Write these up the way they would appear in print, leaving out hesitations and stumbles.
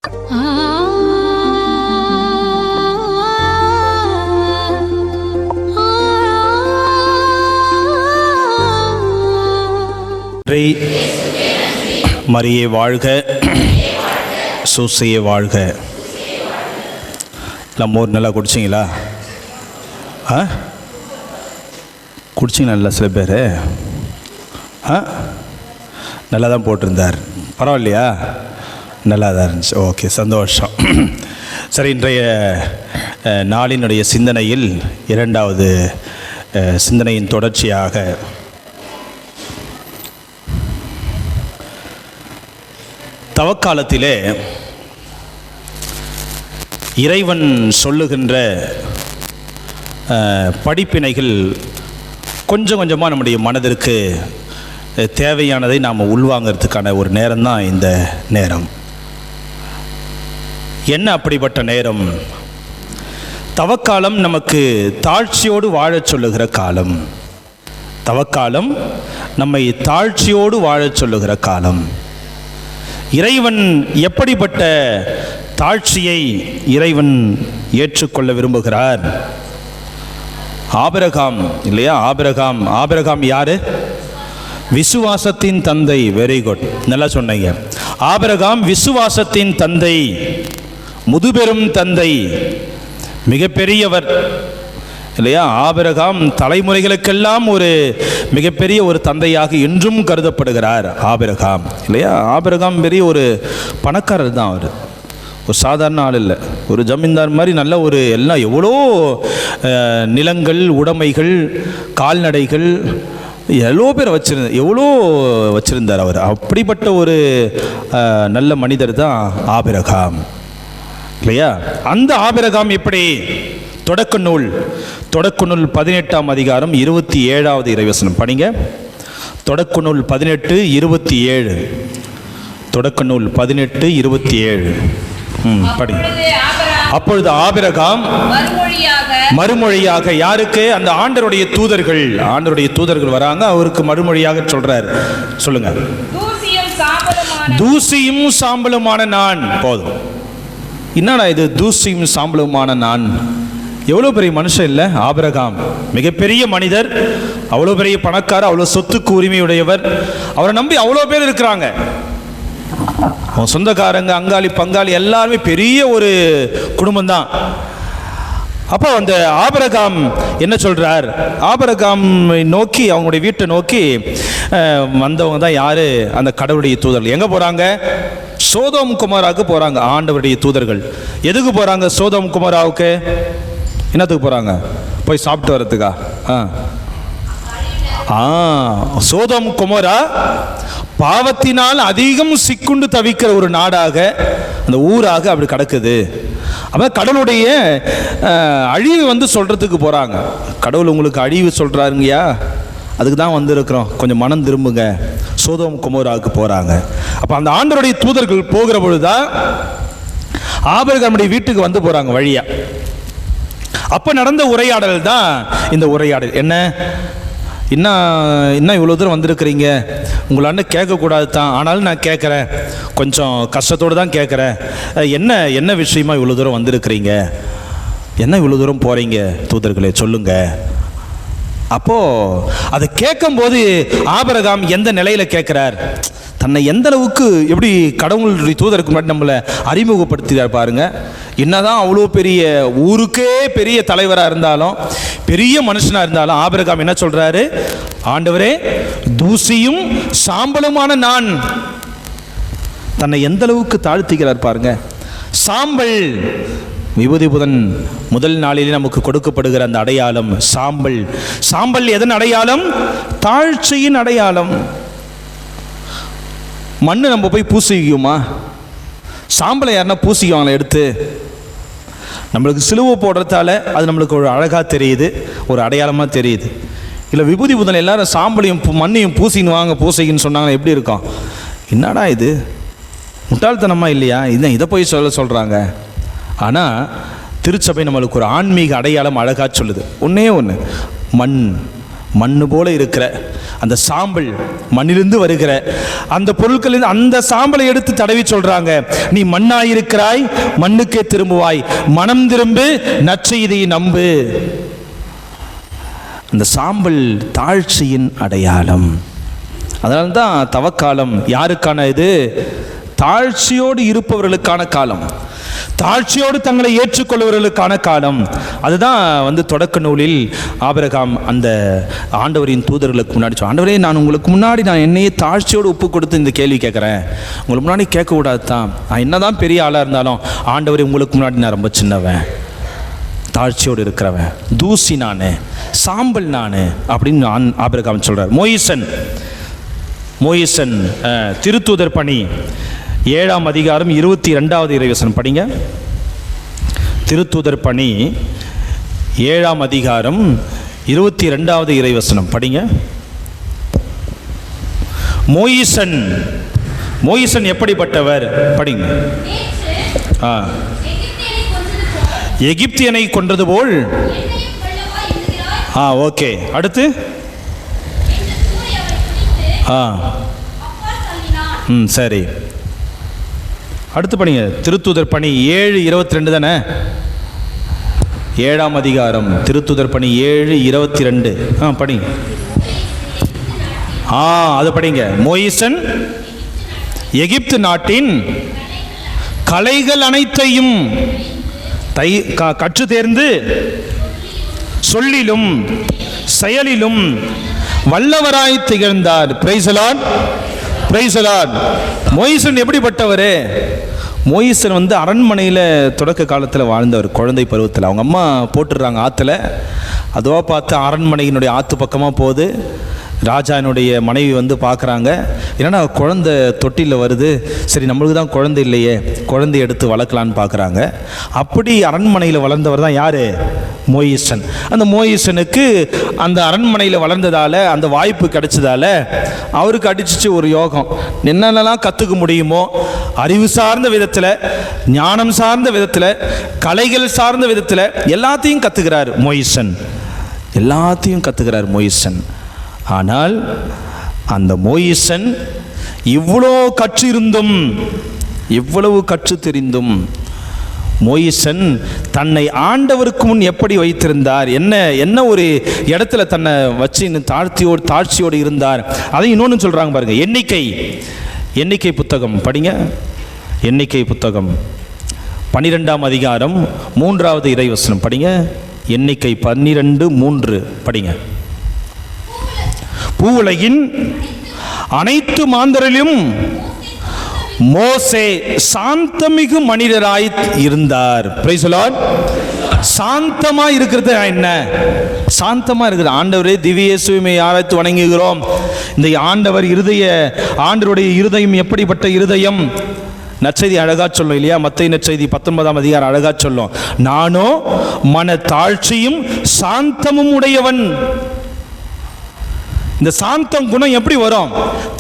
மரியே வாழ்க, சூசையே வாழ்க. எல்லாம் மோர் நல்லா குடிச்சிங்களா? குடிச்சிங்களா? இல்லை சில பேர் நல்லா தான் போட்டிருந்தார். பரவாயில்லையா? நல்லா தான் இருந்துச்சு. ஓகே, சந்தோஷம். சரி, இன்றைய நாளினுடைய சிந்தனையில் இரண்டாவது சிந்தனையின் தொடர்ச்சியாக தவக்காலத்திலே இறைவன் சொல்லுகின்ற படிப்பினைகள் கொஞ்சம் கொஞ்சமாக நம்முடைய மனதிற்கு தேவையானதை நாம் உள்வாங்கிறதுக்கான ஒரு நேரம்தான் இந்த நேரம். என்ன அப்படிப்பட்ட நேரம்? தவக்காலம் நமக்கு தாழ்ச்சியோடு வாழச் சொல்லுகிற காலம். தவக்காலம் நம்மை தாழ்ச்சியோடு வாழச் சொல்லுகிற காலம். இறைவன் எப்படிப்பட்ட தாழ்ச்சியை இறைவன் ஏற்றுக்கொள்ள விரும்புகிறார்? ஆபிரகாம் இல்லையா? ஆபிரகாம் யாரு? விசுவாசத்தின் தந்தை. வெரி குட், நல்லா சொன்னீங்க. ஆபிரகாம் விசுவாசத்தின் தந்தை, முதுபெரும் தந்தை, மிகப்பெரியவர் இல்லையா? ஆபிரகாம் தலைமுறைகளுக்கெல்லாம் ஒரு மிகப்பெரிய ஒரு தந்தையாக இன்றும் கருதப்படுகிறார் ஆபிரகாம் இல்லையா? ஆபிரகாம் பெரிய ஒரு பணக்காரர் தான். அவர் ஒரு சாதாரண ஆள் இல்லை. ஒரு ஜமீன்தார் மாதிரி நல்ல ஒரு எல்லாம் எவ்வளோ நிலங்கள், உடைமைகள், கால்நடைகள் எவ்வளோ வச்சிருந்தார் அவர். அப்படிப்பட்ட ஒரு நல்ல மனிதர் தான் ஆபிரகாம் இல்லையா? அந்த ஆபிரகாம் எப்படி? தொடக்க நூல் 18ஆம் அதிகாரம் 27வது இறைவசனம் படிங்க. தொடக்க நூல் 18:27. தொடக்க நூல் 18:27 படி. அப்பொழுது ஆபிரகாம் மறுமொழியாக யாருக்கு? அந்த ஆண்டவருடைய தூதர்கள் வராங்க. அவருக்கு மறுமொழியாக சொல்றார். சொல்லுங்க. தூசியும் சாம்பலுமான நான். போதும். என்னடா இது தூசியும் சாம்பலுமான நான்? எவ்வளோ பெரிய மனுஷன் இல்லை ஆபிரகாம்? மிகப்பெரிய மனிதர், அவ்வளோ பெரிய பணக்காரர், அவ்வளோ சொத்துக்கு உரிமையுடையவர். அவரை நம்பி அவ்வளோ பேர் இருக்கிறாங்க. அவன் சொந்தக்காரங்க, அங்காளி பங்காளி எல்லாருமே பெரிய ஒரு குடும்பம் தான். அப்போ அந்த ஆபிரகாம் என்ன சொல்றார்? ஆபிரகாம் நோக்கி, அவங்களுடைய வீட்டை நோக்கி வந்தவங்க தான் யாரு? அந்த கடவுளுடைய தூதர்கள். எங்க போறாங்க? சோதோம் குமாராவுக்கு போறாங்க. ஆண்டவருடைய தூதர்கள் எதுக்கு போறாங்க? சோதோம் குமாராவுக்கு என்னத்துக்கு போறாங்க? போய் சாப்பிட்டு வரதுக்கா? சோதோம் குமாரா பாவத்தினால் அதிகம் சிக்குண்டு தவிக்கிற ஒரு நாடாக, அந்த ஊராக அப்படி கிடக்குது. அப்ப கடவுளுடைய அழிவு சொல்றதுக்கு போறாங்க. கடவுள் உங்களுக்கு அழிவு சொல்றாருங்கய்யா, அதுக்கு தான் வந்திருக்கிறோம், கொஞ்சம் மனம் திரும்புங்க. சோதோம் குமாராவுக்கு போறாங்க. அப்ப அந்த ஆண்டவருடைய தூதர்கள் போகிற பொழுதுதான் ஆபிரகாமுடைய வீட்டுக்கு வந்து போறாங்க வழியா. அப்ப நடந்த உரையாடல் தான் இந்த உரையாடல். என்ன இவ்வளோ தூரம் வந்திருக்கிறீங்க? உங்களாண்ட கேட்கக்கூடாது தான், ஆனாலும் நான் கேட்குறேன், கொஞ்சம் கஷ்டத்தோடு தான் கேட்குறேன். என்ன விஷயமா இவ்வளோ தூரம் வந்திருக்கிறீங்க? என்ன இவ்வளோ தூரம் போகிறீங்க தூதர்களே, சொல்லுங்க. அப்போது அதை கேட்கும்போது ஆபிரகாம் எந்த நிலையில் கேட்குறார்? தன்னை எந்த அளவுக்கு எப்படி கடவுளுடைய தூதருக்கு முன்னாடி நம்மளை அறிமுகப்படுத்தினார் பாருங்க. என்னதான் அவ்வளோ பெரிய ஊருக்கே பெரிய தலைவராக இருந்தாலும், பெரிய மனுஷனாக இருந்தாலும், ஆபிரகாம் என்ன சொல்றாரு? ஆண்டவரே, தூசியும் சாம்பலுமான நான். தன்னை எந்த அளவுக்கு தாழ்த்திக்கிறார் பாருங்க. சாம்பல், விபூதி புதன் முதல் நாளிலே நமக்கு கொடுக்கப்படுகிற அந்த அடையாளம் சாம்பல். சாம்பல் எதன் அடையாளம்? தாழ்ச்சியின் அடையாளம். மண்ணு நம்ம போய் பூசிக்குமா? சாம்பலை யாருன்னா பூசிக்குவாங்களா எடுத்து? நம்மளுக்கு சிலுவை போடுறதால அது நம்மளுக்கு ஒரு அழகாக தெரியுது, ஒரு அடையாளமாக தெரியுது. இல்லை விபூதி புதன் எல்லாரும் சாம்பலையும் மண்ணையும் பூசின்னு வாங்க பூசிக்கின்னு சொன்னாங்கன்னா எப்படி இருக்கும்? என்னடா இது முட்டாள்தனமாக இல்லையா? இதை போய் சொல்கிறாங்க. ஆனால் திருச்சபை நம்மளுக்கு ஒரு ஆன்மீக அடையாளம் அழகாக சொல்லுது. ஒன்றே ஒன்று, மண் மண்ணு போல இருக்கிற அந்த சாம்பல், மண்ணிலிருந்து வருகிற அந்த பொருட்களில் அந்த சாம்பலை எடுத்து தடவி சொல்றாங்க, நீ மண்ணாயிருக்கிறாய், மண்ணுக்கே திரும்புவாய், மனம் திரும்பு, நற்செய்தியை நம்பு. அந்த சாம்பல் தாழ்ச்சியின் அடையாளம். அதனால தான் தவக்காலம் யாருக்கான இது? தாழ்ச்சியோடு இருப்பவர்களுக்கான காலம், தாழ்ச்சியோடு தங்களை ஏற்றுக்கொள்வர்களுக்கான காலம். அதுதான் தொடக்க நூலில் ஆபிரகாம் அந்த ஆண்டவரின் தூதர்களுக்கு முன்னாடி ஆண்டவரே, நான் உங்களுக்கு முன்னாடி நான் என்னையே தாழ்ச்சியோடு ஒப்பு கொடுத்து இந்த கேள்வி கேட்குறேன், உங்களுக்கு முன்னாடி கேட்கக்கூடாது தான், நான் என்ன தான் பெரிய ஆளாக இருந்தாலும் ஆண்டவரே உங்களுக்கு முன்னாடி நான் ரொம்ப சின்னவன், தாழ்ச்சியோடு இருக்கிறவன், தூசி நான், சாம்பல் நான் அப்படின்னு ஆபிரகாம் சொல்கிறார். மோயிசன் திருத்தூதர் பணி 7ஆம் அதிகாரம் 22வது இறைவசனம் படிங்க. திருத்தூதர் பணி 7ஆம் அதிகாரம் 22வது இறைவசனம் படிங்க. மோயிசன் எப்படிப்பட்டவர் படிங்க. எகிப்தியனை கொன்றது போல். ஓகே, அடுத்து சரி, அடுத்து படிங்க. திருத்தூதர் பணி 7:22 தானே? 7ஆம் அதிகாரம் திருத்தூதர் பணி 7:22 படிங்க. அது படிங்க. மோயிசன் எகிப்து நாட்டின் கலைகள் அனைத்தையும் கற்று தேர்ந்து சொல்லிலும் செயலிலும் வல்லவராய் திகழ்ந்தார். Praise the lord, praise the lord. மோயிசன் எப்படிப்பட்டவர்? மோயிசன் அரண்மனையில் தொடக்க காலத்தில் வாழ்ந்தவர். குழந்தை பருவத்தில் அவங்க அம்மா போட்டுடுறாங்க ஆற்றுல. அதுவாக பார்த்து அரண்மனையினுடைய ஆற்று பக்கமாக போகுது. ராஜாவினுடைய மனைவி பார்க்குறாங்க, என்னன்னா குழந்தை தொட்டியில் வருது, சரி நம்மளுக்கு தான் குழந்தை இல்லையே, குழந்தை எடுத்து வளர்க்கலான்னு பார்க்குறாங்க. அப்படி அரண்மனையில் வளர்ந்தவர் தான் யார்? மோயிசன். அந்த மோயிசனுக்கு அந்த அரண்மனையில் வளர்ந்ததால், அந்த வாய்ப்பு கிடைச்சதால அவருக்கு அடிச்சிச்சு ஒரு யோகம். என்னென்னலாம் கற்றுக்க முடியுமோ அறிவு சார்ந்த விதத்தில், ஞானம் சார்ந்த விதத்தில், கலைகள் சார்ந்த விதத்தில் எல்லாத்தையும் கற்றுக்கிறார் மோயிசன், எல்லாத்தையும் கற்றுக்கிறார் மோயிசன். ஆனால் அந்த மோயிசன் இவ்வளோ கற்றிருந்தும், இவ்வளவு கற்று தெரிந்தும் மோயிசன் தன்னை ஆண்டவருக்கு முன் எப்படி வைத்திருந்தார், என்ன ஒரு இடத்துல தன்னை வச்சு தாழ்ச்சியோடு இருந்தார். அதை இன்னொன்று சொல்கிறாங்க பாருங்க. எண்ணிக்கை புத்தகம் படிங்க. எண்ணிக்கை புத்தகம் 12ஆம் அதிகாரம் 3வது இறைவசனம் படிங்க. எண்ணிக்கை 12:3 படிங்க. பூவுலகின் அனைத்து மாந்தரிலும் மோசே சாந்தமிகு மனிதராய் இருந்தார். Praise the lord. சாந்தமா இருக்கிறது என்ன? சாந்தமா இருக்குது. ஆண்டவரே திவ்ய இயேசுவை ஆராய்த்து வணங்குகிறோம். இந்த ஆண்டவருடைய இருதயம் எப்படிப்பட்ட இருதயம்? நற்செய்தி அழகா சொல்லும் இல்லையா? மத்தேயு நற்செய்தி 19ஆம் அதிகாரம் அழகா சொல்லும், நானோ மன தாழ்ச்சியும் சாந்தமும் உடையவன். இந்த சாந்தம் குணம் எப்படி வரும்?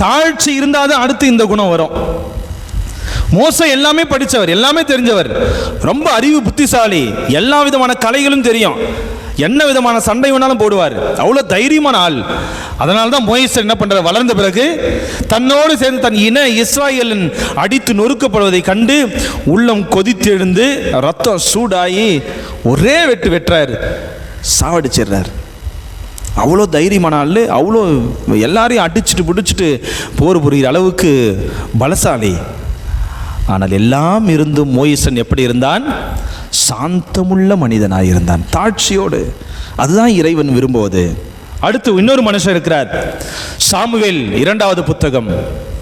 தாழ்ச்சி இருந்தாதான் அடுத்து இந்த குணம் வரும். மோசே எல்லாமே படித்தவர், எல்லாமே தெரிஞ்சவர், ரொம்ப அறிவு புத்திசாலி, எல்லா விதமான கலைகளும் தெரியும், என்ன விதமான சண்டை வேணாலும் போடுவார், அவ்வளோ தைரியமான ஆள். அதனால தான் மோசே என்ன பண்ணுறார்? வளர்ந்த பிறகு தன்னோடு சேர்ந்து தன் இன இஸ்ராயேலின் அடித்து நொறுக்கப்படுவதை கண்டு உள்ளம் கொதித்து எழுந்து ரத்தம் சூடாகி ஒரே வெட்டுறார், சாவடிச்சிடுறார். அவ்வளோ தைரியமான ஆள், அவ்வளோ எல்லாரையும் அடிச்சுட்டு பிடிச்சிட்டு போர் புரிகிற அளவுக்கு பலசாலி. ஆனால் எல்லாம் இருந்தும் மோயிசன் எப்படி இருந்தான்? சாந்தமுள்ள மனிதனாக இருந்தான், தாழ்ச்சியோடு. அதுதான் இறைவன் விரும்புவது. அடுத்து இன்னொரு மனுஷன் இருக்கிறார். சாமுவேல் 2வது புத்தகம்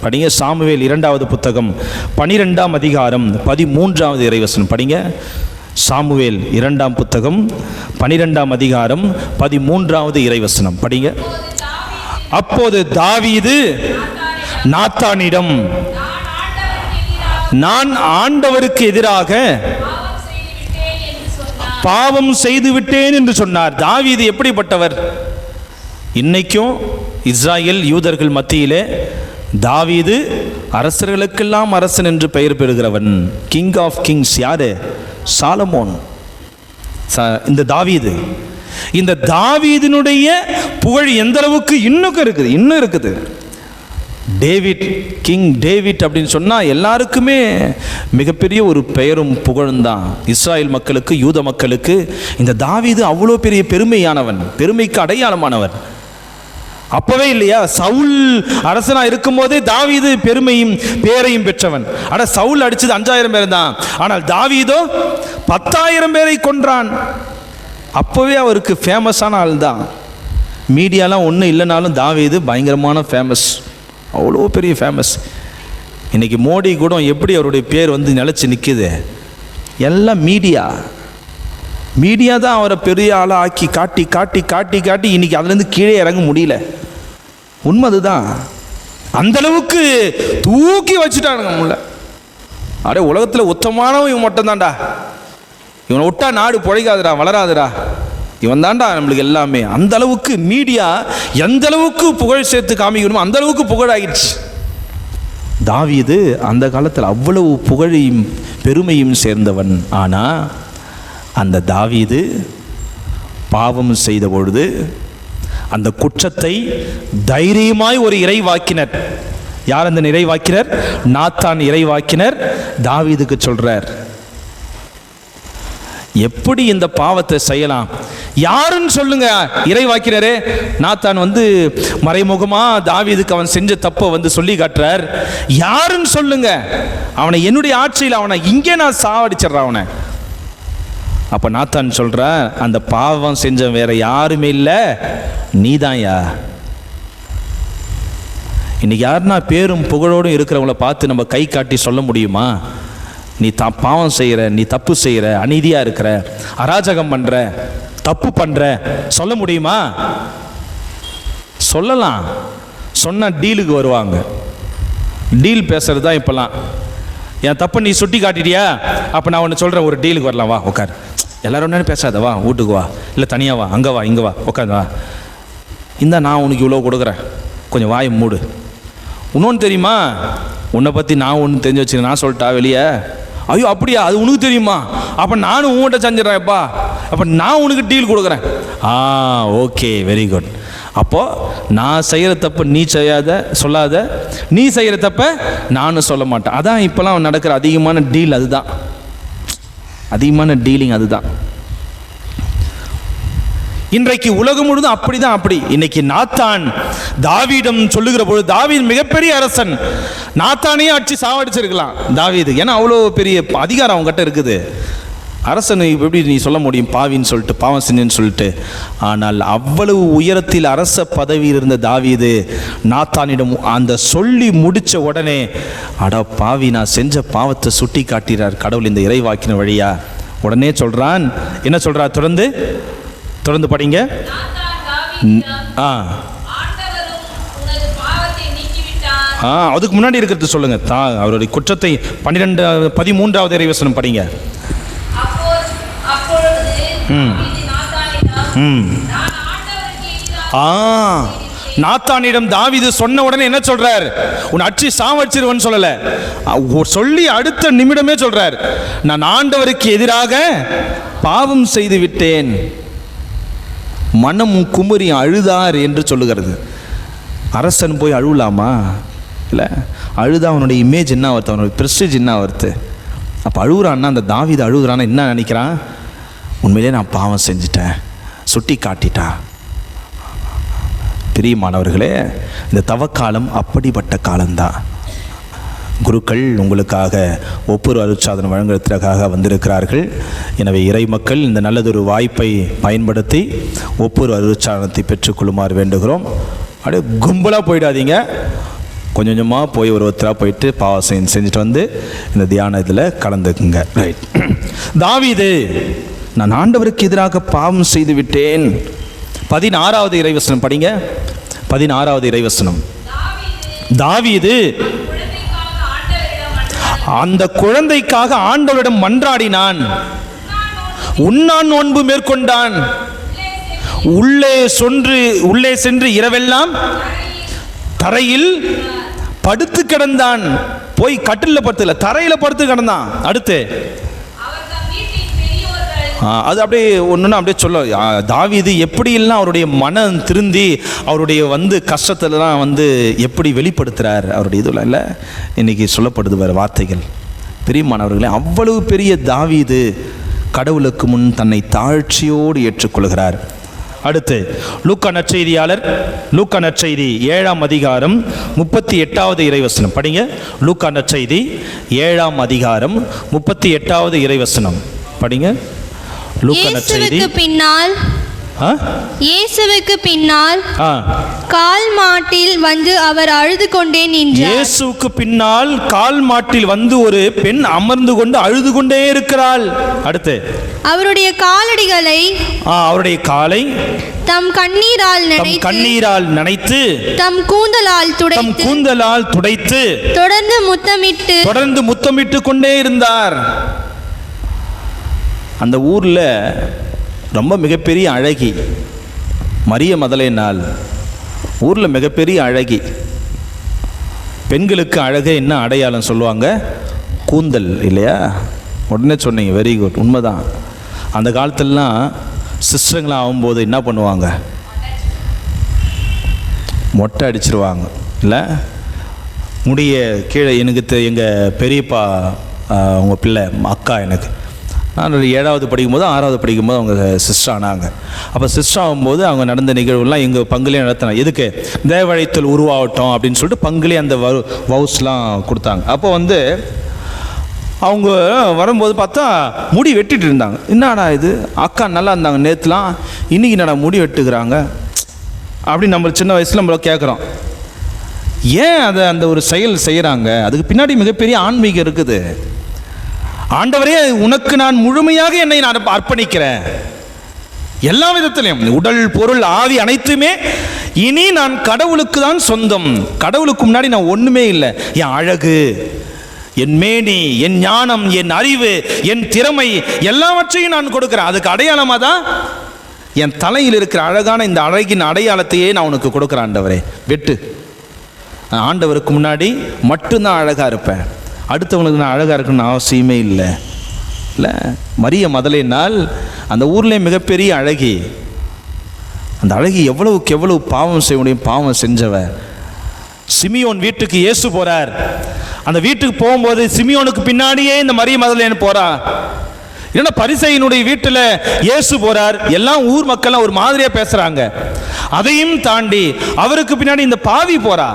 படிங்க. சாமுவேல் 2வது புத்தகம் 12ஆம் அதிகாரம் 13வது இறைவசனம் படிங்க. சாமுவேல் 2ஆம் புத்தகம் 12ஆம் அதிகாரம் 13வது இறைவசனம் படிங்க. அப்போது தாவீது நாத்தானிடம், நான் ஆண்டவருக்கு எதிராக பாவம் செய்து விட்டேன் என்று சொன்னார். தாவீது எப்படிப்பட்டவர்? இன்னைக்கும் இஸ்ராயேல் யூதர்கள் மத்தியிலே தாவீது அரசர்களுக்கெல்லாம் அரசன் என்று பெயர் பெறுகிறவன். கிங் ஆஃப் கிங்ஸ் யாரு? சாலமோன். இந்த தாவீது இந்த தாவீதினுடைய புகழ் எந்த அளவுக்கு இன்னும் இருக்குது. டேவிட், கிங் டேவிட் அப்படின்னு சொன்னால் எல்லாருக்குமே மிகப்பெரிய ஒரு பெயரும் புகழும் தான். இஸ்ராயேல் மக்களுக்கு, யூத மக்களுக்கு இந்த தாவீது அவ்வளோ பெரிய பெருமையானவன், பெருமைக்கு அடையாளமானவன். அப்பவே இல்லையா, சவுல் அரசனா இருக்கும் போதே தாவீது பெருமையும் பேரையும் பெற்றவன். ஆனால் சவுல் அடிச்சது 5000 பேர் தான், ஆனால் தாவீதோ 10,000 பேரை கொன்றான். அப்போவே அவருக்கு ஃபேமஸான ஆள் தான். மீடியாலாம் ஒன்றும் இல்லைனாலும் தாவீது பயங்கரமான ஃபேமஸ், அவ்வளோ பெரிய ஃபேமஸ். இன்றைக்கி மோடி கூட எப்படி அவருடைய பேர் வந்து நிலச்சி நிற்குது, எல்லாம் மீடியா தான் அவரை பெரிய ஆளாக ஆக்கி காட்டி காட்டி காட்டி காட்டி இன்றைக்கி அதுலேருந்து கீழே இறங்க முடியல. உண்மை அதுதான். அந்தளவுக்கு தூக்கி வச்சுட்டானுங்க முள்ள. அடே, உலகத்தில் உத்தமானவன் இவன் மட்டும்தான்டா, இவனை விட்டா நாடு பொழைக்காதுடா, வளராதுடா, இவன் தான்டா நம்மளுக்கு எல்லாமே. அந்த அளவுக்கு மீடியா எந்த அளவுக்கு புகழ் சேர்த்து காமிக்கணுமோ அந்த அளவுக்கு புகழ் ஆகிடுச்சு. தாவீது அந்த காலத்தில் அவ்வளவு புகழையும் பெருமையும் சேர்ந்தவன். ஆனால் அந்த தாவீது பாவம் செய்த பொழுது அந்த குற்றத்தை தைரியமாய் ஒரு இறைவாக்கினர், யார் அந்த இறைவாக்கினர்? நாத்தான் இறைவாக்கினர் தாவீதுக்கு சொல்றார், எப்படி இந்த பாவத்தை செய்யலாம், யாருன்னு சொல்லுங்க. இறைவாக்கினரே நாத்தான் வந்து மறைமுகமா தாவீதுக்கு அவன் செஞ்ச தப்பை வந்து சொல்லி காட்டுறார். யாருன்னு சொல்லுங்க, அவனை என்னுடைய ஆட்சியில் அவனை இங்கே நான் சாவடிச்சிடுறேன் அவனை. அப்போ நாத்தான் சொல்ற, அந்த பாவம் செஞ்ச வேற யாருமே இல்லை, நீதான்யா. இன்னைக்கு யாருன்னா பேரும் புகழோடும் இருக்கிறவங்கள பார்த்து நம்ம கை காட்டி சொல்ல முடியுமா, நீ பாவம் செய்கிற, நீ தப்பு செய்கிற, அநீதியாக இருக்கிற, அராஜகம் பண்ணுற, தப்பு பண்ணுற சொல்ல முடியுமா? சொல்லலாம். சொன்னால் டீலுக்கு வருவாங்க. டீல் பேசுறது தான் இப்போல்லாம். என் தப்பை நீ சுட்டி காட்டிட்டியா, அப்போ நான் ஒன்று சொல்கிறேன், ஒரு டீலுக்கு வரலாம், வா உட்கார், எல்லாரும் ஒன்று பேசாத, வா வீட்டுக்கு வா, இல்லை தனியாக வா, அங்கே வா, இங்கே வா, உட்காந்து வா, இந்த நான் உனக்கு இவ்வளோ கொடுக்குறேன், கொஞ்சம் வாயை மூடு. இன்னொன்று தெரியுமா, உன்னை பற்றி நான் ஒன்று தெரிஞ்சு வச்சுருக்கேன், நான் சொல்லிட்டா வெளியே, ஐயோ அப்படியா, அது உனக்கு தெரியுமா, அப்போ நானும் உங்கள்கிட்ட செஞ்சிடறேன்ப்பா, அப்போ நான் உனக்கு டீல் கொடுக்குறேன். Okay, very good. அப்போது நான் செய்கிற தப்பு நீ சொல்லாத, நீ செய்கிற தப்ப நானும் சொல்ல மாட்டேன். அதான் இப்போலாம் நடக்கிற அதிகமான டீல், அதுதான் அதிகமான டீலிங், அதுதான். இன்றைக்கு உலகம் முழுதும் அப்படிதான். அப்படி இன்னைக்கு நாத்தான் தாவீடம் சொல்லுகிற பொழுது, தாவீது மிகப்பெரிய அரசன், நாத்தானையும் அடிச்சு சாவடிச்சிருக்கலாம் தாவீது, ஏன்னா அவ்வளோ பெரிய அதிகாரம் அவங்ககிட்ட இருக்குது. அரசன் எப்படி நீ சொல்ல முடியும் பாவின்னு சொல்லிட்டு, பாவம் செஞ்சேன்னு சொல்லிட்டு. ஆனால் அவ்வளவு உயரத்தில் அரச பதவியில் இருந்த தாவீது நாத்தானிடம் அந்த சொல்லி முடித்த உடனே, அட பாவி, நான் செஞ்ச பாவத்தை சுட்டி காட்டுகிறார் கடவுள் இந்த இறைவாக்கின வழியா. உடனே சொல்றான், என்ன சொல்றார்? தொடர்ந்து படிங்க. அதுக்கு முன்னாடி இருக்கிறது சொல்லுங்க, அவருடைய குற்றத்தை 13வது இறைவசனம் படிங்க. நாத்தானிடம் தாவீது சொன்ன உடனே என்ன சொல்றார்? உன் அச்சி சாவடிச்சிருவன்னு சொல்லல, சொல்லி அடுத்த நிமிடமே சொல்றார், நான் ஆண்டவருக்கு எதிராக பாவம் செய்து விட்டேன், மனம் குமரி அழுதார் என்று சொல்லுகிறது. அரசன் போய் அழுவலாமா? இல்லை, அழுதா அவனுடைய இமேஜ் என்ன வருது, அவனுடைய ப்ரெஸ்டீஜ் என்ன வருது? அப்போ அழுகுறான்னா, அந்த தாவீது அழுகுறான்னா என்ன நினைக்கிறான்? உண்மையிலே நான் பாவம் செஞ்சிட்டேன், சுட்டி காட்டிட்டான். பிரியமானவர்களே, இந்த தவக்காலம் அப்படிப்பட்ட காலம்தான். குருக்கள் உங்களுக்காக ஒவ்வொரு அருட்சாதனம் வழங்குவதற்காக வந்திருக்கிறார்கள். எனவே இறை மக்கள் இந்த நல்லதொரு வாய்ப்பை பயன்படுத்தி ஒவ்வொரு அருட்சாதனத்தை பெற்றுக்கொள்ளுமாறு வேண்டுகிறோம். அப்படியே கும்பலாக போயிடாதீங்க, கொஞ்சம் கொஞ்சமாக போய் ஒருத்தராக போயிட்டு பாவம் செஞ்சுட்டு வந்து இந்த தியான இதில் கலந்துக்குங்க. ரைட். தாவீது, நான் ஆண்டவருக்கு எதிராக பாவம் செய்து விட்டேன். 16வது இறைவசனம் படிங்க. 16வது இறைவசனம். தாவீது அந்த குழந்தைக்காக ஆண்டவரிடம் மன்றாடினான், உண்ணான் நோன்பு மேற்கொண்டான், உள்ளே சென்று இரவெல்லாம் தரையில் படுத்து கிடந்தான். போய் கட்டில படுத்துல, தரையில படுத்து கிடந்தான். அடுத்து அது அப்படியே ஒன்றுன்னா அப்படியே சொல்ல தாவீது எப்படியெல்லாம் அவருடைய மனம் திருந்தி அவருடைய கஷ்டத்திலலாம் எப்படி வெளிப்படுத்துகிறார் அவருடைய இதில் இல்லை இன்றைக்கி சொல்லப்படுது வேறு வார்த்தைகள். பிரியமானவர்களே, அவ்வளவு பெரிய தாவீது கடவுளுக்கு முன் தன்னை தாழ்ச்சியோடு ஏற்றுக்கொள்கிறார். அடுத்து லூக்கா நற்செய்தியாளர், லூக்கா நற்செய்தி 7ஆம் அதிகாரம் 38வது இறைவசனம் படிங்க. லூக்கா நற்செய்தி 7ஆம் அதிகாரம் 38வது இறைவசனம் படிங்க. லூக்கா நற்செய்தி இயேசுவுக்கு பின்னால் கால் மாட்டில் வந்து அவர் அழுது கொண்டே நின்றார். இயேசுவுக்கு பின்னால் கால் மாட்டில் வந்து ஒரு பெண் அமர்ந்து கொண்டு அழுது கொண்டே இருக்கிறாள். அடுத்து அவருடைய காலடிகளை அவருடைய காலை தம் கண்ணீரால் நனைத்து தம் கூந்தலால் துடைத்து தொடர்ந்து முத்தமிட்டு கொண்டே இருந்தார். அந்த ஊர்ல ரொம்ப மிகப்பெரிய அழகி மரிய மதலேனாள். ஊரில் மிகப்பெரிய அழகி. பெண்களுக்கு அழகே என்ன அடையாளம் சொல்லுவாங்க? கூந்தல் இல்லையா? உடனே சொன்னீங்க, வெரி குட், உண்மைதான். அந்த காலத்திலலாம் சிஸ்டருங்களாம் ஆகும்போது என்ன பண்ணுவாங்க? மொட்டை அடிச்சிருவாங்க இல்லை? முடிய கீழே எனக்கு எங்கள் பெரியப்பா உங்கள் பிள்ளை அக்கா எனக்கு நான் 7வது படிக்கும்போது 6வது படிக்கும்போது அவங்க சிஸ்டர் ஆனாங்க. அப்போ சிஸ்டர் ஆகும்போது அவங்க நடந்த நிகழ்வுலாம் எங்கள் பங்குலேயே நடத்தினாங்க. எதுக்கு? தேவழைத்தல் உருவாகட்டும் அப்படின்னு சொல்லிட்டு பங்குலேயே அந்த வவுஸ்லாம் கொடுத்தாங்க. அப்போ அவங்க வரும்போது பார்த்தா முடி வெட்டிட்டு இருந்தாங்க. என்னடா இது, அக்கா நல்லா இருந்தாங்க நேற்றுலாம், இன்றைக்கி என்னடா முடி வெட்டுக்கிறாங்க அப்படின்னு நம்ம சின்ன வயசில் நம்மள கேட்குறோம். ஏன் அதை அந்த ஒரு செயல் செய்கிறாங்க? அதுக்கு பின்னாடி மிகப்பெரிய ஆன்மீகம் இருக்குது. ஆண்டவரே, உனக்கு நான் முழுமையாக என்னை நான் அர்ப்பணிக்கிறேன், எல்லா விதத்திலையும், உடல் பொருள் ஆவி அனைத்துமே இனி நான் கடவுளுக்கு தான் சொந்தம். கடவுளுக்கு முன்னாடி நான் ஒன்றுமே இல்லை. என் அழகு, என் மேனி, என் ஞானம், என் அறிவு, என் திறமை எல்லாவற்றையும் நான் கொடுக்குறேன். அதுக்கு அடையாளமாக தான் என் தலையில் இருக்கிற அழகான இந்த அழகின் அடையாளத்தையே நான் உனக்கு கொடுக்குறேன். ஆண்டவரே வெட்டு. ஆண்டவருக்கு முன்னாடி மட்டும்தான் அழகாக இருப்பேன், அடுத்தவனுக்கு நான் அழகாக இருக்கணும்னு அவசியமே இல்லை. இல்லை, மரிய மதலேனாள் அந்த ஊர்லேயே மிகப்பெரிய அழகி. அந்த அழகி எவ்வளவுக்கு எவ்வளவு பாவம் செய்ய முடியும், பாவம் செஞ்சவ. சிமியோன் வீட்டுக்கு இயேசு போகிறார். அந்த வீட்டுக்கு போகும்போது சிமியோனுக்கு பின்னாடியே இந்த மரிய மதலேன் போகிறா. இல்லைன்னா பரிசேயனுடைய வீட்டில் இயேசு போகிறார். எல்லாம் ஊர் மக்கள்லாம் ஒரு மாதிரியாக பேசுகிறாங்க. அதையும் தாண்டி அவருக்கு பின்னாடி இந்த பாவி போகிறா.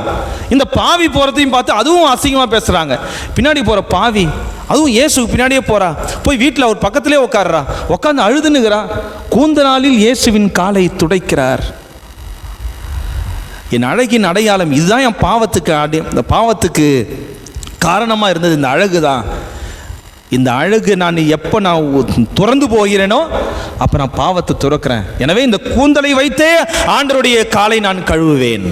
இந்த பாவி போகிறதையும் பார்த்து அதுவும் அசிங்கமாக பேசுகிறாங்க. பின்னாடி போகிற பாவி அதுவும் இயேசுக்கு பின்னாடியே போகிறா. போய் வீட்டில் அவர் பக்கத்திலே உட்கார்றா. உட்காந்து அழுதுனுங்கிறா. கூந்தலாலில் இயேசுவின் காலை துடைக்கிறார். என் அழகின் அடையாளம் இதுதான். என் பாவத்துக்கு காரணமாக இருந்தது இந்த அழகு தான். இந்த அழகு நான் எப்போ நான் துறந்து போகிறேனோ அப்போ நான் பாவத்தை துறக்கிறேன். எனவே இந்த கூந்தலை வைத்தே ஆண்டவருடைய காலை நான் கழுவுவேன்.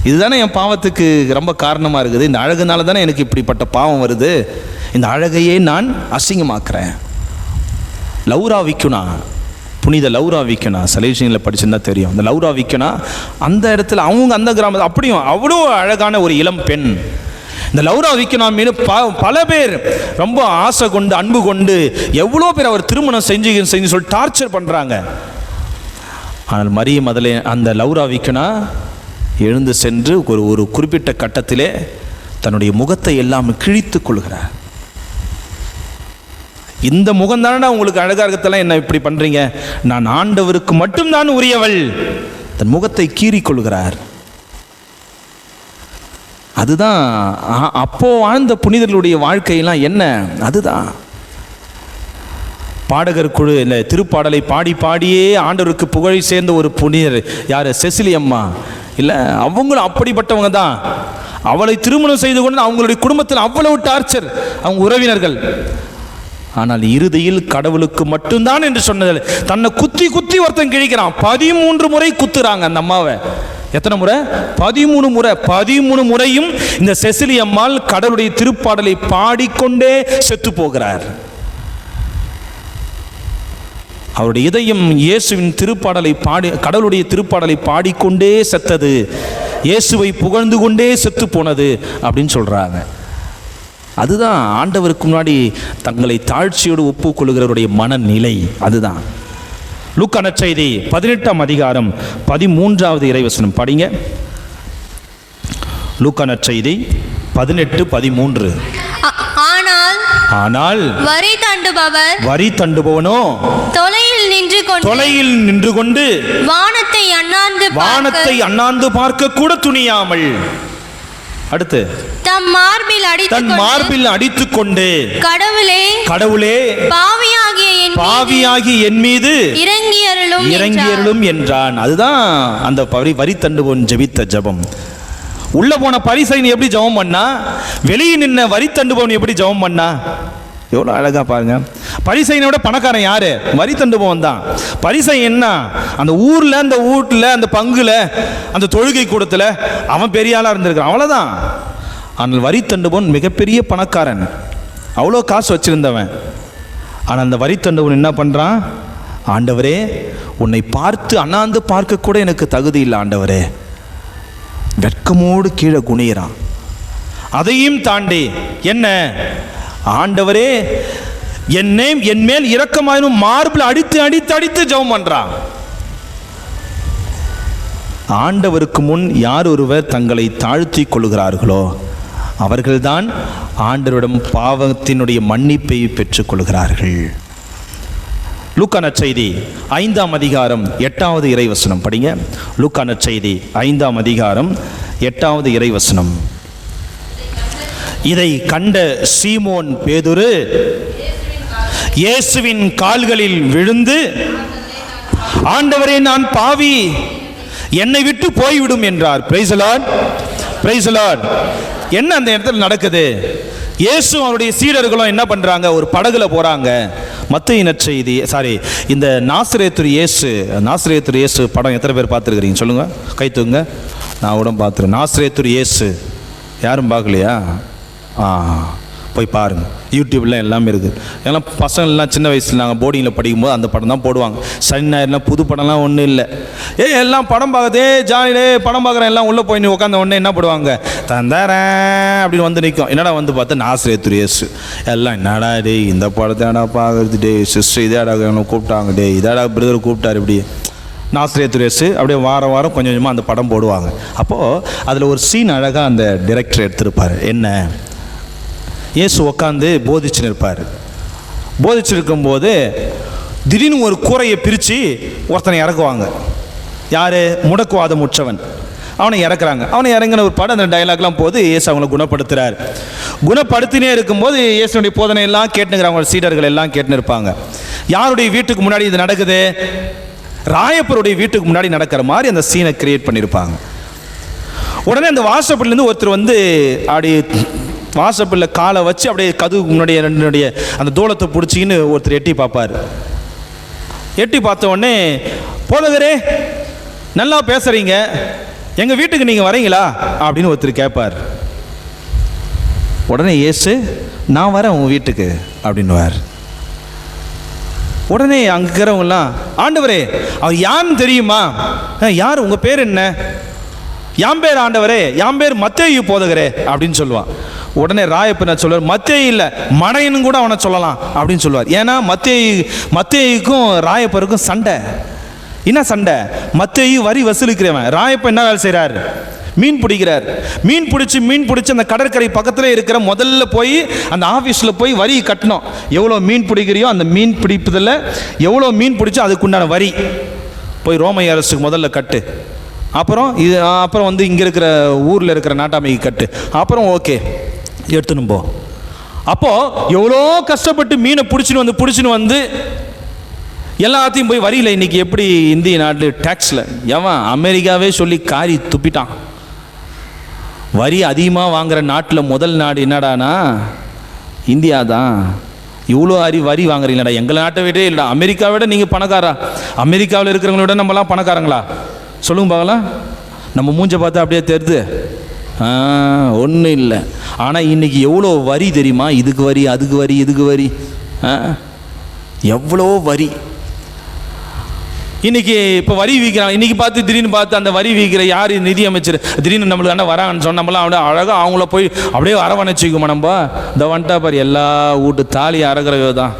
இதுதானே என் பாவத்துக்கு ரொம்ப காரணமாக இருக்குது. இந்த அழகுனால தானே எனக்கு இப்படிப்பட்ட பாவம் வருது. இந்த அழகையே நான் அசிங்கமாக்குறேன். லௌரா விக்குனா, புனித லௌரா விக்குனா, சலேஷனில் படிச்சுருந்தா தெரியும். இந்த லௌரா விக்குனா அந்த இடத்துல அவங்க அந்த கிராமத்தில் அப்படியும் அவ்வளோ அழகான ஒரு இளம் பெண். இந்த லௌரா விக்குனா மீது பல பேர் ரொம்ப ஆசை கொண்டு அன்பு கொண்டு எவ்வளோ பேர் அவர் திருமணம் செஞ்சு சொல்லி டார்ச்சர் பண்ணுறாங்க. ஆனால் மரிய மதலே அந்த லௌரா விக்குனா எழுந்து சென்று ஒரு குறிப்பிட்ட கட்டத்திலே தன்னுடைய முகத்தை எல்லாம் கிழித்து கொள்கிறார். இந்த முகம் தானடா உங்களுக்கு அழகாக இருக்கத்தெல்லாம் என்ன இப்படி பண்ணுறீங்க? நான் ஆண்டவருக்கு மட்டும்தான் உரியவள். தன் முகத்தை கீறிக்கொள்கிறார். அதுதான் அப்போ வாழ்ந்த புனிதர்களுடைய வாழ்க்கையெல்லாம் என்ன, அதுதான். பாடகர் குழு இல்லை திருப்பாடலை பாடியே ஆண்டவருக்கு புகழை சேர்ந்த ஒரு புனிதர் யார்? செசிலி அம்மா இல்லை, அவங்களும் அப்படிப்பட்டவங்க தான். அவளை திருமணம் செய்து கொண்டு அவங்களுடைய குடும்பத்தில் அவ்வளவு டார்ச்சர், அவங்க உறவினர்கள். ஆனால் இறுதியில் கடவுளுக்கு மட்டும்தான் என்று சொன்னதில்லை. தன்னை குத்தி ஒருத்தன் கிழிக்கிறான். 13 முறை குத்துறாங்க அந்த அம்மாவை. எத்தனை முறை? 13 முறை. 13 முறையும் இந்த செசிலி அம்மாள் கடவுளுடைய திருப்பாடலை பாடிக்கொண்டே செத்து போகிறார். அவருடைய இதயம் இயேசுவின் திருப்பாடலை கடவுளுடைய திருப்பாடலை பாடிக்கொண்டே செத்தது, இயேசுவை புகழ்ந்து கொண்டே செத்து போனது அப்படின்னு சொல்றாங்க. அதுதான் ஆண்டவருக்கு முன்னாடி தங்களை தாழ்ச்சியோடு ஒப்புக்கொள்கிறவருடைய மனநிலை. அதுதான். லூக்கா நற்செய்தி 18ஆம் அதிகாரம் 13வது இறைவசனம் படிங்க. லூக்கா நற்செய்தி 18:13. ஆனால் வரி தண்டுபவனோ தொலையில் நின்று கொண்டு வானத்தை அண்ணாந்து பார்க்க கூட துணியாமல், அடுத்து தன் மார்பில் அடித்துக்கொண்டு கடவுளே பாவியாகி என் மீது இறங்கியருளும் என்றான். அதுதான் அந்த வரி தண்டுபவன் ஜெபித்த ஜெபம். உள்ள போன பரிசையன் எப்படி ஜெபம் பண்ணா, வெளியே நின்ன வரி தண்டுபவன் எப்படி ஜெபம் பண்ணா, எவ்வளோ அழகா பாருங்க. பரிசையனை விட பணக்காரன் யாரு? வரி தண்டுபவன் தான். பரிசையன் என்ன, அந்த ஊர்ல அந்த வீட்டில் அந்த பங்குல அந்த தொழுகை கூடத்துல அவன் பெரிய ஆளா இருந்திருக்கான், அவ்வளவுதான். ஆனால் வரி தண்டுபவன் மிகப்பெரிய பணக்காரன், அவ்வளோ காசு வச்சிருந்தவன். ஆனால் அந்த வரி தண்டுபவன் என்ன பண்றான்? ஆண்டவரே, உன்னை பார்த்து அண்ணாந்து பார்க்க கூட எனக்கு தகுதி இல்லை ஆண்டவரே. வெட்கமோடு கீழே குனிகிறான். அதையும் தாண்டி என்ன, ஆண்டவரே என் மேல் இரக்கமாயினும் மார்பில் அடித்து அடித்து அடித்து ஜெபம் பண்றான். ஆண்டவருக்கு முன் யார் ஒருவர் தங்களை தாழ்த்தி கொள்கிறார்களோ அவர்கள்தான் ஆண்டவரிடம் பாவத்தினுடைய மன்னிப்பை பெற்றுக் கொள்கிறார்கள். லூக்கா நற்செய்தி 5ஆம் அதிகாரம் 8வது இறைவசனம் படிங்க. லூக்கா நற்செய்தி 5ஆம் அதிகாரம் 8வது இறைவசனம். இதை கண்ட சீமோன் பேதுரு இயேசுவின் கால்களில் விழுந்து, ஆண்டவரே நான் பாவி, என்னை விட்டு போய்விடும் என்றார். Price the lord, praise the Lord. என்ன அந்த இடத்துல நடக்குது? இயேசு அவருடைய சீடர்களும் என்ன பண்றாங்க? ஒரு படகுல போறாங்க. மத்தேயு நற்செய்தி இந்த நாசரேத்து இயேசு படம் எத்தனை பேர் பார்த்துருக்கிறீங்க சொல்லுங்க, கை தூங்க. நான் கூட பார்த்துருக்கேன். நாசரேத்து இயேசு யாரும் பார்க்கலையா? போய் பாருங்கள், யூடியூப்லாம் எல்லாமே இருக்குது. எல்லாம் பசங்கள்லாம் சின்ன வயசில் நாங்கள் போர்டிங்கில் படிக்கும்போது அந்த படம் தான் போடுவாங்க. சனி ஞாயிறுலாம் புது படம்லாம் ஒன்றும் இல்லை. எல்லாம் படம் பார்க்குறதே ஜாலியிலே படம் பார்க்குறேன் எல்லாம் உள்ளே போய் நீ உட்காந்த உடனே என்ன போடுவாங்க? தந்தாரேன் அப்படின்னு வந்து நிற்கும். என்னடா வந்து பார்த்தா நாசரேத்து இயேசு. எல்லாம் என்னடா டே இந்த படத்தை என்னடா பார்க்குறது, டே சிஸ்டர் இதாடா கூப்பிட்டாங்க, டே இதாடா பிரதர் கூப்பிட்டாரு, இப்படி நாசரேத்து இயேசு. அப்படியே வாரம் கொஞ்சம் கொஞ்சமாக அந்த படம் போடுவாங்க. அப்போது அதில் ஒரு சீன் அழகாக அந்த டைரக்டர் எடுத்திருப்பார். என்ன, இயேசு உட்காந்து போதிச்சுன்னு இருப்பார். போதிச்சிருக்கும்போது திடீர்னு ஒரு கூரையை பிரித்து ஒருத்தனை இறக்குவாங்க. யார்? முடக்குவாதம் உற்றவன். அவனை இறக்குறாங்க. அவனை இறங்கின ஒரு பாடம் அந்த டைலாக்லாம் போது இயேசு அவங்களை குணப்படுத்துகிறார். குணப்படுத்தினே இருக்கும்போது இயேசுடைய போதனை எல்லாம் கேட்டுங்கிறாங்க. சீடர்கள் எல்லாம் கேட்டுன்னு இருப்பாங்க. யாருடைய வீட்டுக்கு முன்னாடி இது நடக்குது? ராயப்பருடைய வீட்டுக்கு முன்னாடி நடக்கிற மாதிரி அந்த சீனை கிரியேட் பண்ணியிருப்பாங்க. உடனே அந்த வாசப்படிலேருந்து ஒருத்தர் வந்து அப்படி வாசப்பில் காலை வச்சு அப்படியே கதவுக்கு முன்னாடியே ரெண்டுடைய அந்த தூளத்தை பிடிச்சிக்கின்னு ஒருத்தர் எட்டி பார்ப்பார். எட்டி பார்த்த உடனே, போதகரே நல்லா பேசுகிறீங்க, எங்கள் வீட்டுக்கு நீங்கள் வரீங்களா அப்படின்னு ஒருத்தர் கேட்பார். உடனே இயேசு, நான் வரேன் உங்கள் வீட்டுக்கு அப்படின்னுவார். உடனே அங்கே இருக்கிறவங்கலாம், ஆண்டவரே அவர் யாருன்னு தெரியுமா? யார், உங்கள் பேர் என்ன? என் பேர் ஆண்டவரே, என் பேர் மத்தேயு போதகரே அப்படின்னு சொல்லுவான். உடனே ராயப்ப நான் சொல்லுவார், மத்தேயு இல்லை மடையன்னு கூட அவனை சொல்லலாம் அப்படின்னு சொல்லுவார். ஏன்னா மத்தேயுக்கும் ராயப்பருக்கும் சண்டை. என்ன சண்டை? மத்தேயு வரி வசூலிக்கிறவன், ராயப்ப என்ன வேலை செய்கிறார்? மீன் பிடிக்கிறார். மீன் பிடிச்சி அந்த கடற்கரை பக்கத்தில் இருக்கிற முதல்ல போய் அந்த ஆஃபீஸில் போய் வரி கட்டணும். எவ்வளோ மீன் பிடிக்கிறியோ அந்த மீன் பிடிப்பதில் எவ்வளோ மீன் பிடிச்சோ அதுக்குண்டான வரி போய் ரோமை அரசுக்கு முதல்ல கட்டு. அப்புறம் வந்து இங்கே இருக்கிற ஊரில் இருக்கிற நாட்டாமைக்கு கட்டு. அப்புறம் ஓகே எடுத்துன்னு போ. அப்போது எவ்வளோ கஷ்டப்பட்டு மீனை பிடிச்சின்னு வந்து எல்லாத்தையும் போய் வரியில் இன்றைக்கி எப்படி இந்திய நாட்டு டேக்ஸில் எவன் அமெரிக்காவே சொல்லி காரி துப்பிட்டான். வரி அதிகமாக வாங்குகிற நாட்டில் முதல் நாடு என்னடானா இந்தியா தான். இவ்வளோ வரி வாங்குறீங்களாடா, எங்கள் நாட்டை விட இல்லைடா, அமெரிக்காவை விட நீங்கள் பணக்காரா? அமெரிக்காவில் இருக்கிறவங்கள விட நம்மலாம் பணக்காரங்களா சொல்லுங்க பார்க்கலாம். நம்ம மூஞ்சை பார்த்தா அப்படியே தெரியுது, ஒன்றும் இல்லை. ஆனால் இன்றைக்கி எவ்வளோ வரி தெரியுமா? இதுக்கு வரி, அதுக்கு வரி, இதுக்கு வரி, எவ்வளோ வரி. இன்னைக்கு இப்போ வரி விற்கிறாங்க, இன்னைக்கு பார்த்து திடீர்னு பார்த்து அந்த வரி விற்கிற யார் நிதி அமைச்சர் திடீர்னு நம்மளுக்கு அண்ணா வராங்கன்னு சொன்ன நம்மளாம் அப்படியே அழகாக அவங்கள போய் அப்படியே அரவணைச்சிக்குமா நம்ம. இந்த வந்துட்டா பாரு எல்லா வீட்டு தாலி அறகிறவ தான்,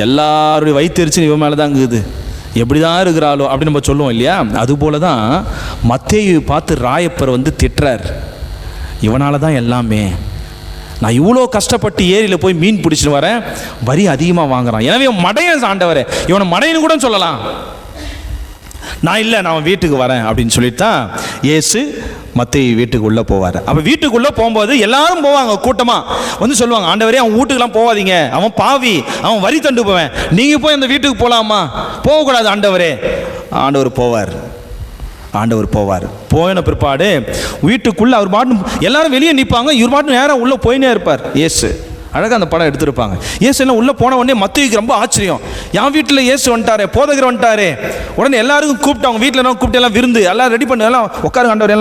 எல்லாருடைய வயிற்றுச்சு இவன் மேலே தான் இருக்குது, எப்படி தான் இருக்கிறாளோ அப்படின்னு நம்ம சொல்லுவோம் இல்லையா. அதுபோல தான் மத்தேயு பார்த்து ராயப்பர் வந்து திட்டுறார், இவனால தான் எல்லாமே, நான் இவ்வளோ கஷ்டப்பட்டு ஏரியில் போய் மீன் பிடிச்சிட்டு வரேன், வரி அதிகமாக வாங்குறான், எனவே மடையன் ஆண்டவரே, இவனை மடையன்னு கூட சொல்லலாம், நான் இல்லை நான் வீட்டுக்கு வரேன் அப்படின்னு சொல்லிட்டு தான் இயேசு மத்தேயு வீட்டுக்கு உள்ளே போவார். அப்போ வீட்டுக்குள்ளே போகும்போது எல்லாரும் போவாங்க, கூட்டமாக வந்து சொல்லுவாங்க, ஆண்டவரே அவன் வீட்டுக்கெல்லாம் போகாதீங்க, அவன் பாவி, அவன் வரி தண்டு போவேன், நீங்கள் போய் அந்த வீட்டுக்கு போகலாமா, போகக்கூடாது ஆண்டவரே. ஆண்டவர் போவார். போயின பிற்பாடு வீட்டுக்குள்ளே அவர் பாட்டு எல்லாரும் வெளியே நிற்பாங்க, இவர் பாட்டு நேரம் உள்ளே போயினே இருப்பார். இயேசு அழகாக அந்த படம் எடுத்திருப்பாங்க. இயேசு எல்லாம் உள்ளே போன உடனே மத்தேயுக்கு ரொம்ப ஆச்சரியம், என் வீட்டில் இயேசு வந்துட்டாரே, போதகர் வந்துட்டாரே. உடனே எல்லாருக்கும் கூப்பிட்டாங்க, வீட்டில் எல்லாம் கூப்பிட்டு எல்லாம் விருந்து எல்லாம் ரெடி பண்ண, எல்லாம் உட்காருங்க ஆண்டவர்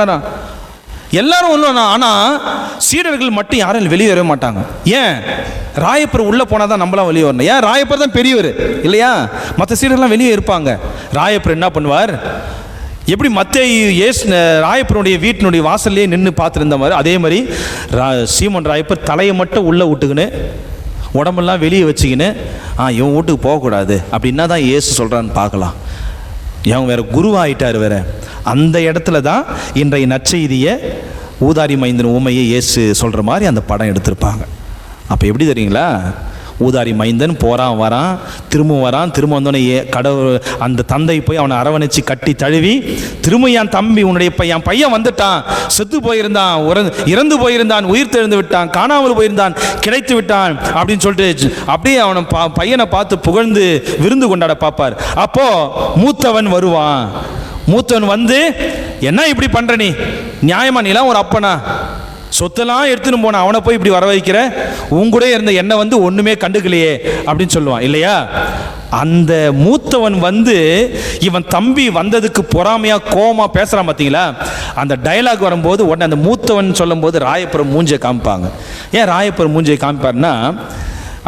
எல்லாரும் ஒன்றும். ஆனால் சீடர்கள் மட்டும் யாரும் வெளியே வரவே மாட்டாங்க. ஏன்? ராயப்பர் உள்ளே போனால் தான் நம்மளாம் வெளியே வரணும். ஏன்? ராயப்பர் தான் பெரியவர் இல்லையா, மற்ற சீடர்கள்லாம் வெளியே இருப்பாங்க. ராயப்பர் என்ன பண்ணுவார், எப்படி மத்தேயு ராயப்பருடைய வீட்டினுடைய வாசல்லே நின்று பார்த்துருந்த மாதிரி, அதே மாதிரி சீமோன் ராயப்பர் தலையை மட்டும் உள்ளே விட்டுக்கின்னு உடம்பெல்லாம் வெளியே வச்சுக்கின்னு இவன் வீட்டுக்கு போகக்கூடாது அப்படின்னா தான் இயேசு சொல்கிறான்னு பார்க்கலாம். இவன் வேறு குருவாயிட்டார் வேற. அந்த இடத்துல தான் இன்றைய நற்செய்தியை ஊதாரி மைந்தன் ஊமையை இயேசு சொல்கிற மாதிரி அந்த படம் எடுத்திருப்பாங்க. அப்போ எப்படி தெரியுங்களா, ஊதாரி மைந்தன் போகிறான் வரான், திரும்ப வந்தோடனே கடவுள் அந்த தந்தை போய் அவனை அரவணைச்சு கட்டி தழுவி, திரும்ப என் தம்பி என் பையன் வந்துட்டான், செத்து போயிருந்தான், இறந்து போயிருந்தான், உயிர் தெழுந்து விட்டான், காணாமல் போயிருந்தான், கிடைத்து விட்டான் அப்படின்னு சொல்லிட்டு அப்படியே அவனை பையனை பார்த்து புகழ்ந்து விருந்து கொண்டாட பார்ப்பார். அப்போ மூத்தவன் வருவான். மூத்தவன் வந்து, என்ன இப்படி பண்ற நீ, நியாயமா, நீலாம் ஒரு அப்பனா, சொத்தெல்லாம் எடுத்துன்னு போன அவனை போய் இப்படி வர வைக்கிற, உங்கூட இருந்த என்னை வந்து ஒன்றுமே கண்டுக்கலையே அப்படின்னு சொல்லுவான் இல்லையா. அந்த மூத்தவன் வந்து இவன் தம்பி வந்ததுக்கு பொறாமையாக கோமா பேசுகிறான் பார்த்தீங்களா. அந்த டயலாக் வரும்போது உடனே அந்த மூத்தவன் சொல்லும் போது ராயப்புரம் மூஞ்சியை காமிப்பாங்க. ஏன் ராயப்புரம் மூஞ்சியை காமிப்பார்னா,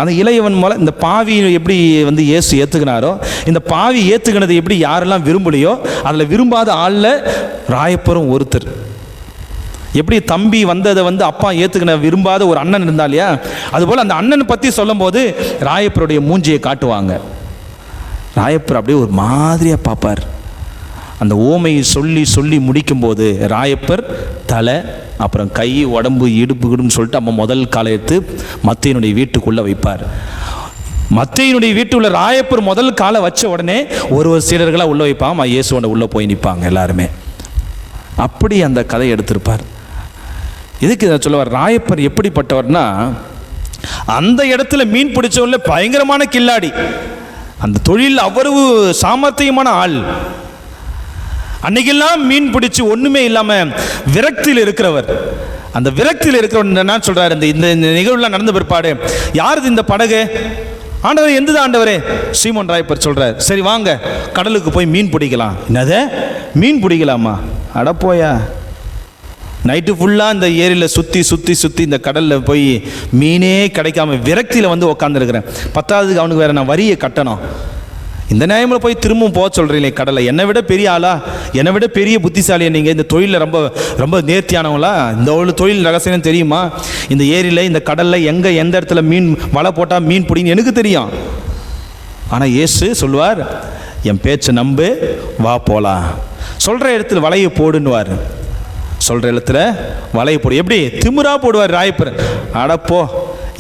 அந்த இளையவன் மூலம் இந்த பாவி எப்படி வந்து இயேசு ஏற்றுக்கினாரோ, இந்த பாவி ஏற்றுக்கினது எப்படி யாரெல்லாம் விரும்பலையோ அதில் விரும்பாத ஆளில் ராயப்புரம் ஒருத்தர். எப்படி தம்பி வந்ததை வந்து அப்பா ஏற்றுக்கின விரும்பாத ஒரு அண்ணன் இருந்தா இல்லையா, அதுபோல் அந்த அண்ணனை பற்றி சொல்லும் போது ராயப்பருடைய மூஞ்சியை காட்டுவாங்க. ராயப்பர் அப்படியே ஒரு மாதிரியாக பார்ப்பார். அந்த ஓமையை சொல்லி முடிக்கும்போது ராயப்பர் தலை, அப்புறம் கை, உடம்பு, இடுப்புன்னு சொல்லிட்டு அம்மா முதல் காலை எடுத்து மத்தேயுனுடைய வீட்டுக்குள்ளே வைப்பார். மத்தேயுனுடைய வீட்டுக்குள்ள ராயப்பர் முதல் காலை வச்ச உடனே ஒரு சீடர்களாக உள்ளே வைப்பாங்க, இயேசுவோட உள்ளே போய் நிற்பாங்க எல்லாருமே. அப்படி அந்த கதை எடுத்திருப்பார். எதுக்கு இதை சொல்லுவார், ராயப்பர் எப்படிப்பட்டவர்னா, அந்த இடத்துல மீன் பிடிச்சவங்கள பயங்கரமான கில்லாடி, அந்த தொழில் அவ்வளவு சாமர்த்தியமான ஆள். அன்னைக்கெல்லாம் மீன் பிடிச்சி ஒன்றுமே இல்லாமல் விரக்தியில் இருக்கிறவர். அந்த விரக்தியில் இருக்கிறவர் என்ன சொல்கிறார், இந்த நிகழ்வுலாம் நடந்த பிற்பாடு, யாருது இந்த படகு, ஆண்டவர் எந்தது ஆண்டவரே, சீமோன் ராயப்பர் சொல்கிறார், சரி வாங்க கடலுக்கு போய் மீன் பிடிக்கலாம். என்னது மீன் பிடிக்கலாமா, அடப்போயா, நைட்டு ஃபுல்லாக இந்த ஏரியில் சுற்றி இந்த கடலில் போய் மீனே கிடைக்காம விரக்தியில் வந்து உக்காந்துருக்கிறேன். பத்தாவதுக்கு அவனுக்கு வேறு நான் வரியை கட்டணும், இந்த நியாயமில் போய் திரும்பவும் போக சொல்கிறீங்களே கடலை, என்னை விட பெரிய ஆளா, என்னை விட பெரிய புத்திசாலியை நீங்கள், இந்த தொழிலில் ரொம்ப ரொம்ப நேர்த்தியானவங்களா, இந்த ஒரு தொழில் ரகசியம் தெரியுமா, இந்த ஏரியில் இந்த கடலில் எந்த இடத்துல மீன் வலை போட்டால் மீன் பிடின்னு எனக்கு தெரியும். ஆனால் இயேசு சொல்லுவார், என் பேச்சை நம்பு, வா போகலாம், சொல்கிற இடத்துல வலையை போடுன்னுவார், சொல்கிற இடத்துல வலையை போடு. எப்படி திமிரா போடுவார் ராயப்பர், அடப்போ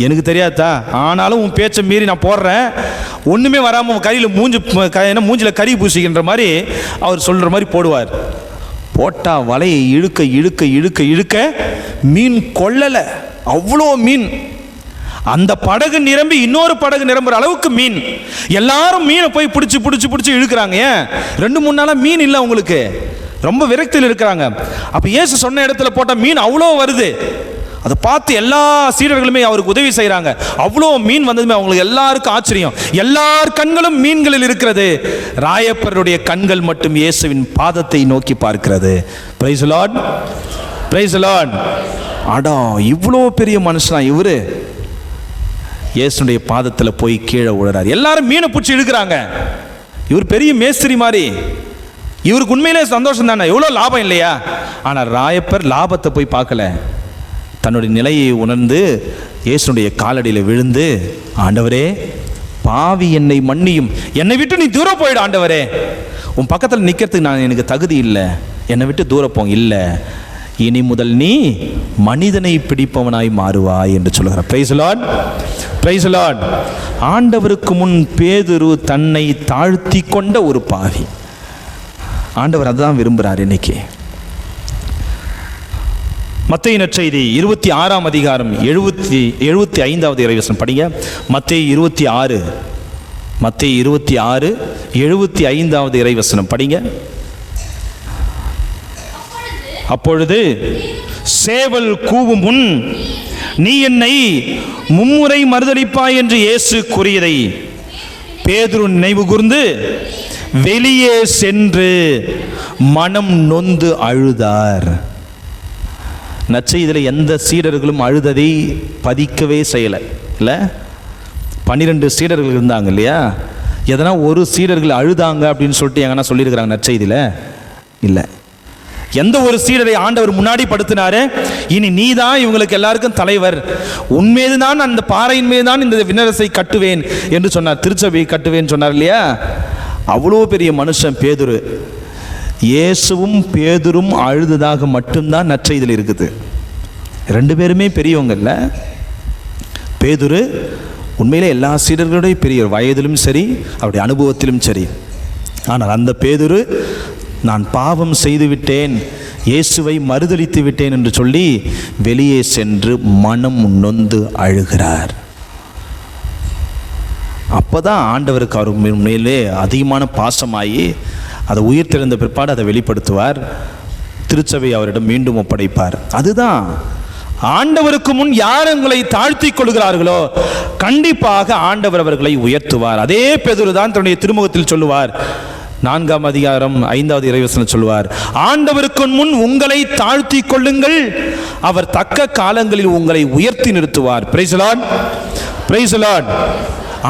எனக்கு தெரியாதா, ஆனாலும் உன் பேச்சை மீறி நான் போடுறேன், ஒன்றுமே வராமல் கையில் மூஞ்சில் கறி பூசிக்கின்ற மாதிரி அவர் சொல்கிற மாதிரி போடுவார். போட்டால் வலையை இழுக்க மீன் கொள்ளலை, அவ்வளோ மீன். அந்த படகு நிரம்பி இன்னொரு படகு நிரம்புற அளவுக்கு மீன். எல்லாரும் மீனை போய் பிடிச்சி இழுக்கிறாங்க. ஏன் 2-3 நாளாக மீன் இல்லை, உங்களுக்கு ரொம்ப விரக்தியில் இருக்கிறாங்க. அப்போ இயேசு சொன்ன இடத்துல போட்ட மீன் அவ்வளோ வருது. அதை பார்த்து எல்லா சீடர்களுமே அவருக்கு உதவி செய்கிறாங்க. அவ்வளோ மீன் வந்ததுமே அவங்களுக்கு எல்லாருக்கும் ஆச்சரியம். எல்லார் கண்களும் மீன்களில் இருக்கிறது, ராயப்பருடைய கண்கள் மட்டும் இயேசுவின் பாதத்தை நோக்கி பார்க்கிறது. Price the lord, praise the Lord. அடா, இவ்வளோ பெரிய மனுஷனா இவரு, இயேசுடைய பாதத்தில் போய் கீழே விழுறாரு. எல்லாரும் மீனை பிடிச்சி இழுக்கிறாங்க. இவர் பெரிய மேஸ்திரி மாதிரி, இவருக்கு உண்மையிலே சந்தோஷம் தானே, எவ்வளோ லாபம் இல்லையா? ஆனால் ராயப்பர் லாபத்தை போய் பார்க்கல. தன்னுடைய நிலையை உணர்ந்து இயேசுடைய காலடியில் விழுந்து, ஆண்டவரே பாவி என்னை மன்னியும், என்னை விட்டு நீ தூரம் போயிடு ஆண்டவரே, உன் பக்கத்தில் நிற்கிறதுக்கு எனக்கு தகுதி இல்லை, என்னை விட்டு தூரப்போம், இல்லை இனி முதல் நீ மனிதனை பிடிப்பவனாய் மாறுவாய் என்று சொல்கிறார். Praise Lord, praise Lord. ஆண்டவருக்கு முன் பேதுரு தன்னை தாழ்த்தி கொண்ட ஒரு பாவி. ஆண்டவர் அதுதான் விரும்புகிறார் இன்னைக்கு. மத்தேயு நற்செய்தி 26ஆம் அதிகாரம் 75வது இறைவசனம் படிங்க. மத்தேயு 26, மத்தேயு 26 75வது இறைவசனம் படிங்க. அப்பொழுது சேவல் கூவும் முன் நீ என்னை மும்முறை மறுதலிப்பாய் என்று இயேசு கூறியதை பேதுரு நினைவு கூர்ந்து வெளியே சென்று மனம் நொந்து அழுதார். நற்செய்தியில் எந்த சீடர்களும் அழுததை பதிக்கவே செய்யலை இல்லை. 12 சீடர்கள் இருந்தாங்க இல்லையா? எதனா ஒரு சீடர்கள் அழுதாங்க அப்படின்னு சொல்லிட்டு எங்கன்னா சொல்லியிருக்கிறாங்க நற்செய்தியில்? இல்லை. எந்த ஒரு சீடரை ஆண்டவர் முன்னாடி படுத்தினாரு, இனி நீ தான் இவங்களுக்கு எல்லாருக்கும் தலைவர், உன்மீது தான் அந்த பாறையின் மீது தான் இந்த விண்ணரசை கட்டுவேன் என்று சொன்னார், திருச்சபையை கட்டுவேன் சொன்னார் இல்லையா? அவ்வளோ பெரிய மனுஷன் பேதுரு. இயேசுவும் பேதுரும் அழுததாக மட்டும்தான் நற்செய்தியில் இருக்குது. 2 பேருமே பெரியவங்க இல்லை. பேதுரு உண்மையிலே எல்லா சீடர்களுடைய பெரிய வயதிலும் சரி, அவருடைய அனுபவத்திலும் சரி. ஆனால் அந்த பேதுரு நான் பாவம் செய்து விட்டேன், இயேசுவை மறுதலித்து விட்டேன் என்று சொல்லி வெளியே சென்று மனம் நொந்து அழுகிறார். அப்போதான் ஆண்டவருக்கு அவர் மேலே அதிகமான பாசமாகி அதை உயிர் தெழுந்த பிற்பாடு அதை வெளிப்படுத்துவார். திருச்சபை அவரிடம் மீண்டும் ஒப்படைப்பார். அதுதான் ஆண்டவருக்கு முன் யார் உங்களை தாழ்த்தி கொள்கிறார்களோ கண்டிப்பாக ஆண்டவர் அவர்களை உயர்த்துவார். அதே பேதுரு தான் தன்னுடைய திருமுகத்தில் சொல்லுவார், 4ஆம் அதிகாரம் 5வது இறைவசனம் சொல்லுவார், ஆண்டவருக்கு முன் உங்களை தாழ்த்தி கொள்ளுங்கள், அவர் தக்க காலங்களில் உங்களை உயர்த்தி நிறுத்துவார். Praise Lord, praise Lord.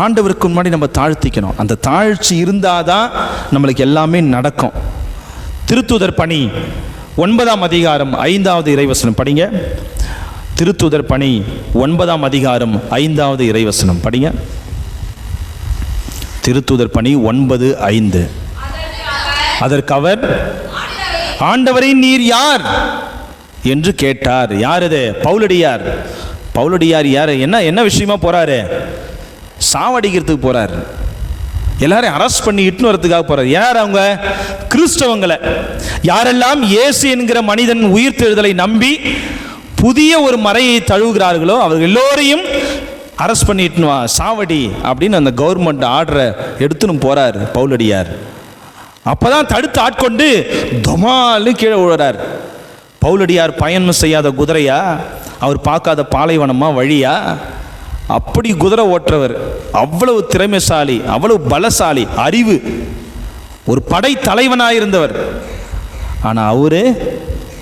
ஆண்டவருக்கு முன்னாடி நம்ம தாழ்த்திக்கணும். அந்த தாழ்ச்சி இருந்தாதான் நம்மளுக்கு எல்லாமே நடக்கும். திருத்தூதர் பணி 9ஆம் அதிகாரம் 5வது இறைவசனம் படிங்க. திருத்தூதர் பணி 9ஆம் அதிகாரம் 5வது இறைவசனம் படிங்க. திருத்தூதர் பணி 9:5. அதற்கு அவர், ஆண்டவரே நீர் யார் என்று கேட்டார். யார் அது? பவுலடியார். பவுலடியார் யார்? என்ன விஷயமா போறாரு? சாவடிக்கிறதுக்கு போறார். எல்லாரையும் அரெஸ்ட் பண்ணி இட்டுன்னு வரதுக்காக போறார். யார் அவங்க? கிறிஸ்தவங்களை. யாரெல்லாம் இயேசு என்கிற மனிதன் உயிர்த்தெழுதலை நம்பி புதிய ஒரு மறையை தழுவுகிறார்களோ அவர்கள் எல்லோரையும் அரெஸ்ட் பண்ணி இட்டுன்னு வா, சாவடி அப்படின்னு அந்த கவர்மெண்ட் ஆர்டரை எடுத்துன்னு போறார் பவுலடியார். அப்பதான் தடுத்து ஆட்கொண்டு தொமாலு கீழே விழுறார். பவுலடியார் பயணம் செய்யாத குதிரையா? அவர் பார்க்காத பாலைவனமா வழியா? அப்படி குதிரை ஓட்டுறவர், அவ்வளவு திறமைசாலி, அவ்வளவு பலசாலி, அறிவு, ஒரு படை தலைவனாயிருந்தவர். ஆனால் அவரு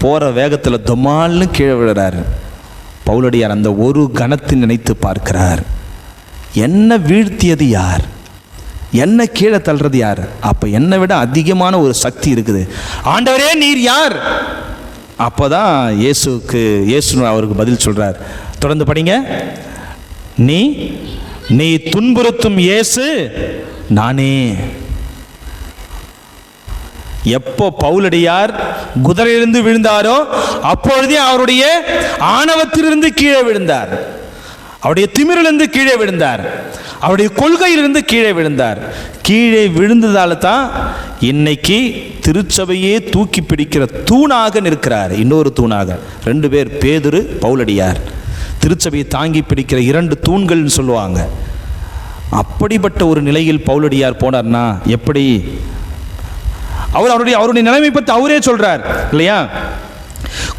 போகிற வேகத்தில் தொமால்னு கீழே விழுறாரு. பவுலடியார் அந்த ஒரு கணத்தை நினைத்து பார்க்கிறார், என்ன வீழ்த்தியது யார், என்ன கீழே தள்ளுறது யார்? அப்போ என்னை விட அதிகமான ஒரு சக்தி இருக்குது. ஆண்டவரே நீர் யார்? அப்போதான் இயேசு அவருக்கு பதில் சொல்றார். தொடர்ந்து படிங்க. நீ துன்புறுத்தும் இயேசு நானே. எப்போ பவுலடியார் குதிரையிலிருந்து விழுந்தாரோ அப்பொழுதே அவருடைய ஆணவத்திலிருந்து கீழே விழுந்தார், அவருடைய திமிரிலிருந்து கீழே விழுந்தார், அவருடைய கொள்கையிலிருந்து கீழே விழுந்தார். கீழே விழுந்ததால தான் இன்னைக்கு திருச்சபையே தூக்கி பிடிக்கிற தூணாக நிற்கிறார். இன்னொரு தூணாக 2 பேர், பேதுரு, பவுலடியார். திருச்சபையை தாங்கி பிடிக்கிற 2 தூண்கள்னு சொல்லுவாங்க. அப்படிப்பட்ட ஒரு நிலையில் பவுலடியார் போனார்னா எப்படி? அவருடைய நிலைமை பற்றி அவரே சொல்றார் இல்லையா?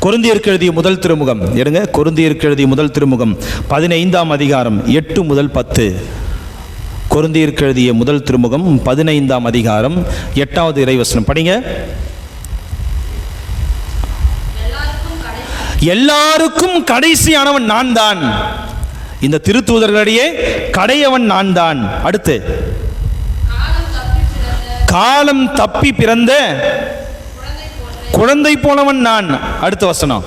கொரிந்தியருக்கு எழுதிய முதல் திருமுகம் எடுங்க. கொரிந்தியருக்கு எழுதிய முதல் திருமுகம் 15ஆம் அதிகாரம் 8 முதல் 10. கொரிந்தியருக்கு எழுதிய முதல் திருமுகம் 15ஆம் அதிகாரம் 8வது இறைவசனம் படிங்க. எல்லாருக்கும் கடைசியானவன் நான் தான், இந்த திருத்தூதர்களிடையே கடையவன் நான் தான். அடுத்து, காலம் தப்பி பிறந்த குழந்தை போனவன் நான். அடுத்த வசனம்,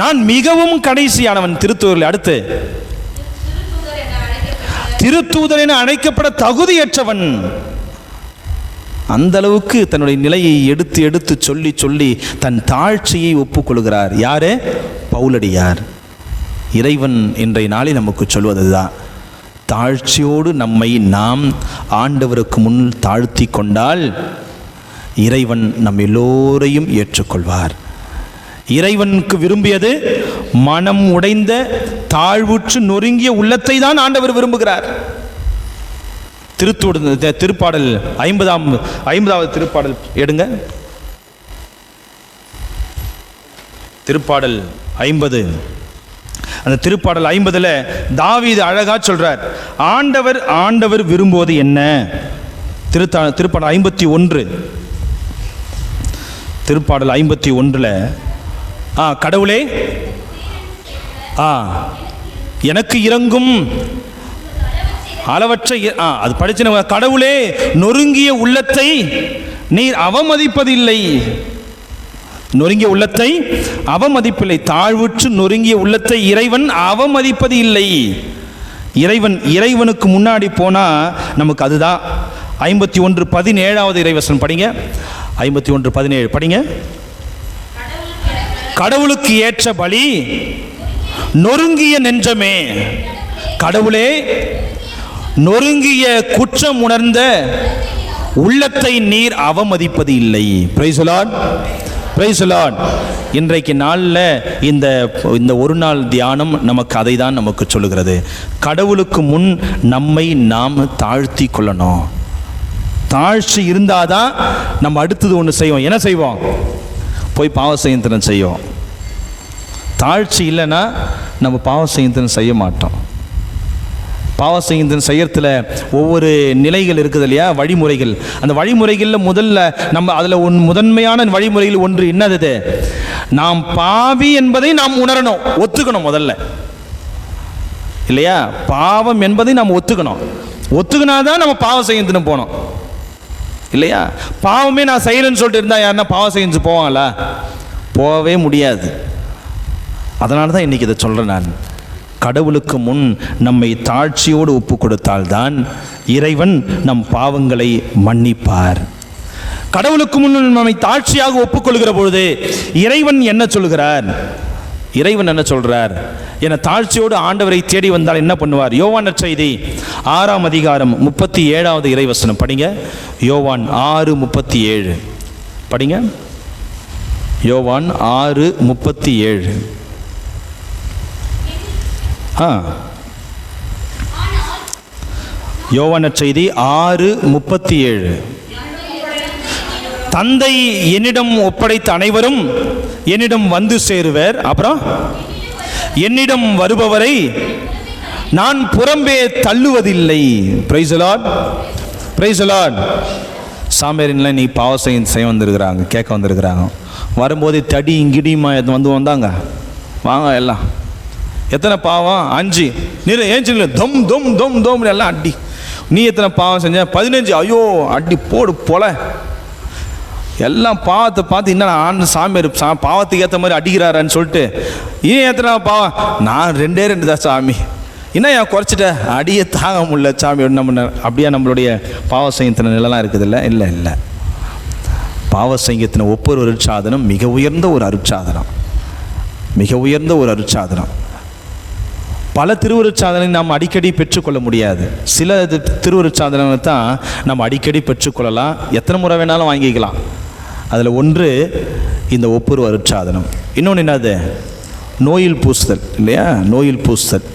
நான் மிகவும் கடைசியானவன். திருத்தூதரில் அடுத்து, திருத்தூதர் என அழைக்கப்பட தகுதியற்றவன். அந்த அளவுக்கு தன்னுடைய நிலையை எடுத்து எடுத்து சொல்லி சொல்லி தன் தாழ்ச்சியை ஒப்புக்கொள்கிறார். யாரு? பவுலடியார். இறைவன் இன்றைய நாளில் நமக்கு சொல்வதுதான், தாழ்ச்சியோடு நம்மை நாம் ஆண்டவருக்கு முன் தாழ்த்தி கொண்டால் இறைவன் நம் எல்லோரையும் ஏற்றுக்கொள்வார். இறைவனுக்கு விரும்பியது மனம் உடைந்த தாழ்வுற்று நொறுங்கிய உள்ளத்தை தான் ஆண்டவர் விரும்புகிறார். திருப்பாடல் 50வது திருப்பாடல் எடுங்க. திருப்பாடல் 50. அந்த திருப்பாடல் 50ல் தாவீது அழகா சொல்றார், ஆண்டவர் விரும்புவது என்ன. திருப்பாடல் 51, திருப்பாடல் 51ல் கடவுளே எனக்கு இறங்கும் அளவற்ற அது படிச்சு, கடவுளே நொறுங்கிய உள்ளத்தை நீர் அவமதிப்பதில்லை. நொறுங்கிய உள்ளத்தை அவமதிப்பில்லை. தாழ்வுற்று நொறுங்கிய உள்ளத்தை இறைவன் அவமதிப்பது இல்லை. இறைவனுக்கு முன்னாடி போனா நமக்கு அதுதான். 51:17 இறைவசனம் படிங்க. 51:17 படிங்க. கடவுளுக்கு ஏற்ற பலி நொறுங்கிய நெஞ்சமே. கடவுளே நொறுங்கிய குற்றம் உணர்ந்த உள்ளத்தை நீர் அவமதிப்பது இல்லை. Price the lord, praise the Lord. இன்றைக்கு நாளில் இந்த ஒரு நாள் தியானம் நமக்கு அதை தான் நமக்கு சொல்லுகிறது. கடவுளுக்கு முன் நம்மை நாம் தாழ்த்தி கொள்ளணும். தாழ்ச்சி இருந்தாதான் நம்ம அடுத்தது ஒன்று செய்வோம். என்ன செய்வோம்? போய் பாவ செய்யத்தனம் செய்வோம். தாழ்ச்சி இல்லைன்னா நம்ம பாவ செய்யத்தனம் செய்ய மாட்டோம். பாவ செய்யறதுல ஒவ்வொரு நிலைகள் இருக்குது இல்லையா, வழிமுறைகள். அந்த வழிமுறைகளில் முதல்ல நம்ம அதில் முதன்மையான வழிமுறைகள் ஒன்று என்னது? நாம் பாவி என்பதை நாம் உணரணும், ஒத்துக்கணும் முதல்ல இல்லையா. பாவம் என்பதை நாம் ஒத்துக்கினாதான் நம்ம பாவ செய்யணும் போனோம் இல்லையா. பாவமே நான் செய்யலன்னு சொல்லிட்டு இருந்தா யாருன்னா பாவ செஞ்சு போவாங்களா? போகவே முடியாது. அதனால தான் இன்னைக்கு இதை சொல்றேன் நான். கடவுளுக்கு முன் நம்மை தாழ்ச்சியோடு ஒப்பு கொடுத்தால்தான் இறைவன் நம் பாவங்களை மன்னிப்பார். கடவுளுக்கு முன் நம்மை தாழ்ச்சியாக ஒப்புக்கொள்கிற பொழுது இறைவன் என்ன சொல்கிறார்? இறைவன் என்ன சொல்றார்? என தாழ்ச்சியோடு ஆண்டவரை தேடி வந்தால் என்ன பண்ணுவார்? யோவான் நற்செய்தி 6ஆம் அதிகாரம் 37வது இறைவசனம் படிங்க. யோவான் 6:37 படிங்க. யோவான் 6:37. யோவான் நற்செய்தி 6:37. தந்தை என்னிடம் ஒப்படைத்த அனைவரும் என்னிடம் வந்து சேருவர். அப்புறம் என்னிடம் வருபவரை நான் புறம்பே தள்ளுவதில்லை. Praise the lord, praise the lord. சாமியாரின்லாம் நீ பாவ செய்ய வந்திருக்கிறாங்க, கேட்க வந்திருக்கிறாங்க. வரும்போது தடி இங்கிடியுமா வந்தாங்க. வாங்க எல்லாம். எத்தனை பாவம்? 5. நீர் ஏஞ்சிங்கள தொம் தொம் தொம் தொம் எல்லாம் அடி. நீ எத்தனை பாவம் செஞ்ச? 15. ஐயோ அடி போடு போல. எல்லாம் பாவத்தை பார்த்து இன்னும் சாமியார் பாவத்துக்கு ஏற்ற மாதிரி அடிக்கிறாரான்னு சொல்லிட்டு ஏன் எத்தனை பாவம்? நான் 2 தான் சாமி. என்ன ஏன் குறைச்சிட்ட? அடியே தாங்க முடியல சாமி. நம்ம அப்படியே நம்மளுடைய பாவ செய்யத்தின நிலைலாம் இருக்குது இல்லை? இல்லை இல்லை. பாவ செய்யத்தின ஒவ்வொரு அருட்சாதனம் மிக உயர்ந்த ஒரு அருட்சாதனம், மிக உயர்ந்த ஒரு அருட்சாதனம். பல திருவருட்சாதனை நாம் அடிக்கடி பெற்றுக்கொள்ள முடியாது. சில திருவருட்சாதனை தான் நம்ம அடிக்கடி பெற்றுக்கொள்ளலாம், எத்தனை முறை வேணாலும் வாங்கிக்கலாம். அதில் ஒன்று இந்த ஒப்புரு அருட்சாதனம். இன்னொன்று என்னது? நோயில் பூசுதல் இல்லையா? நோயில் பூசுதல்.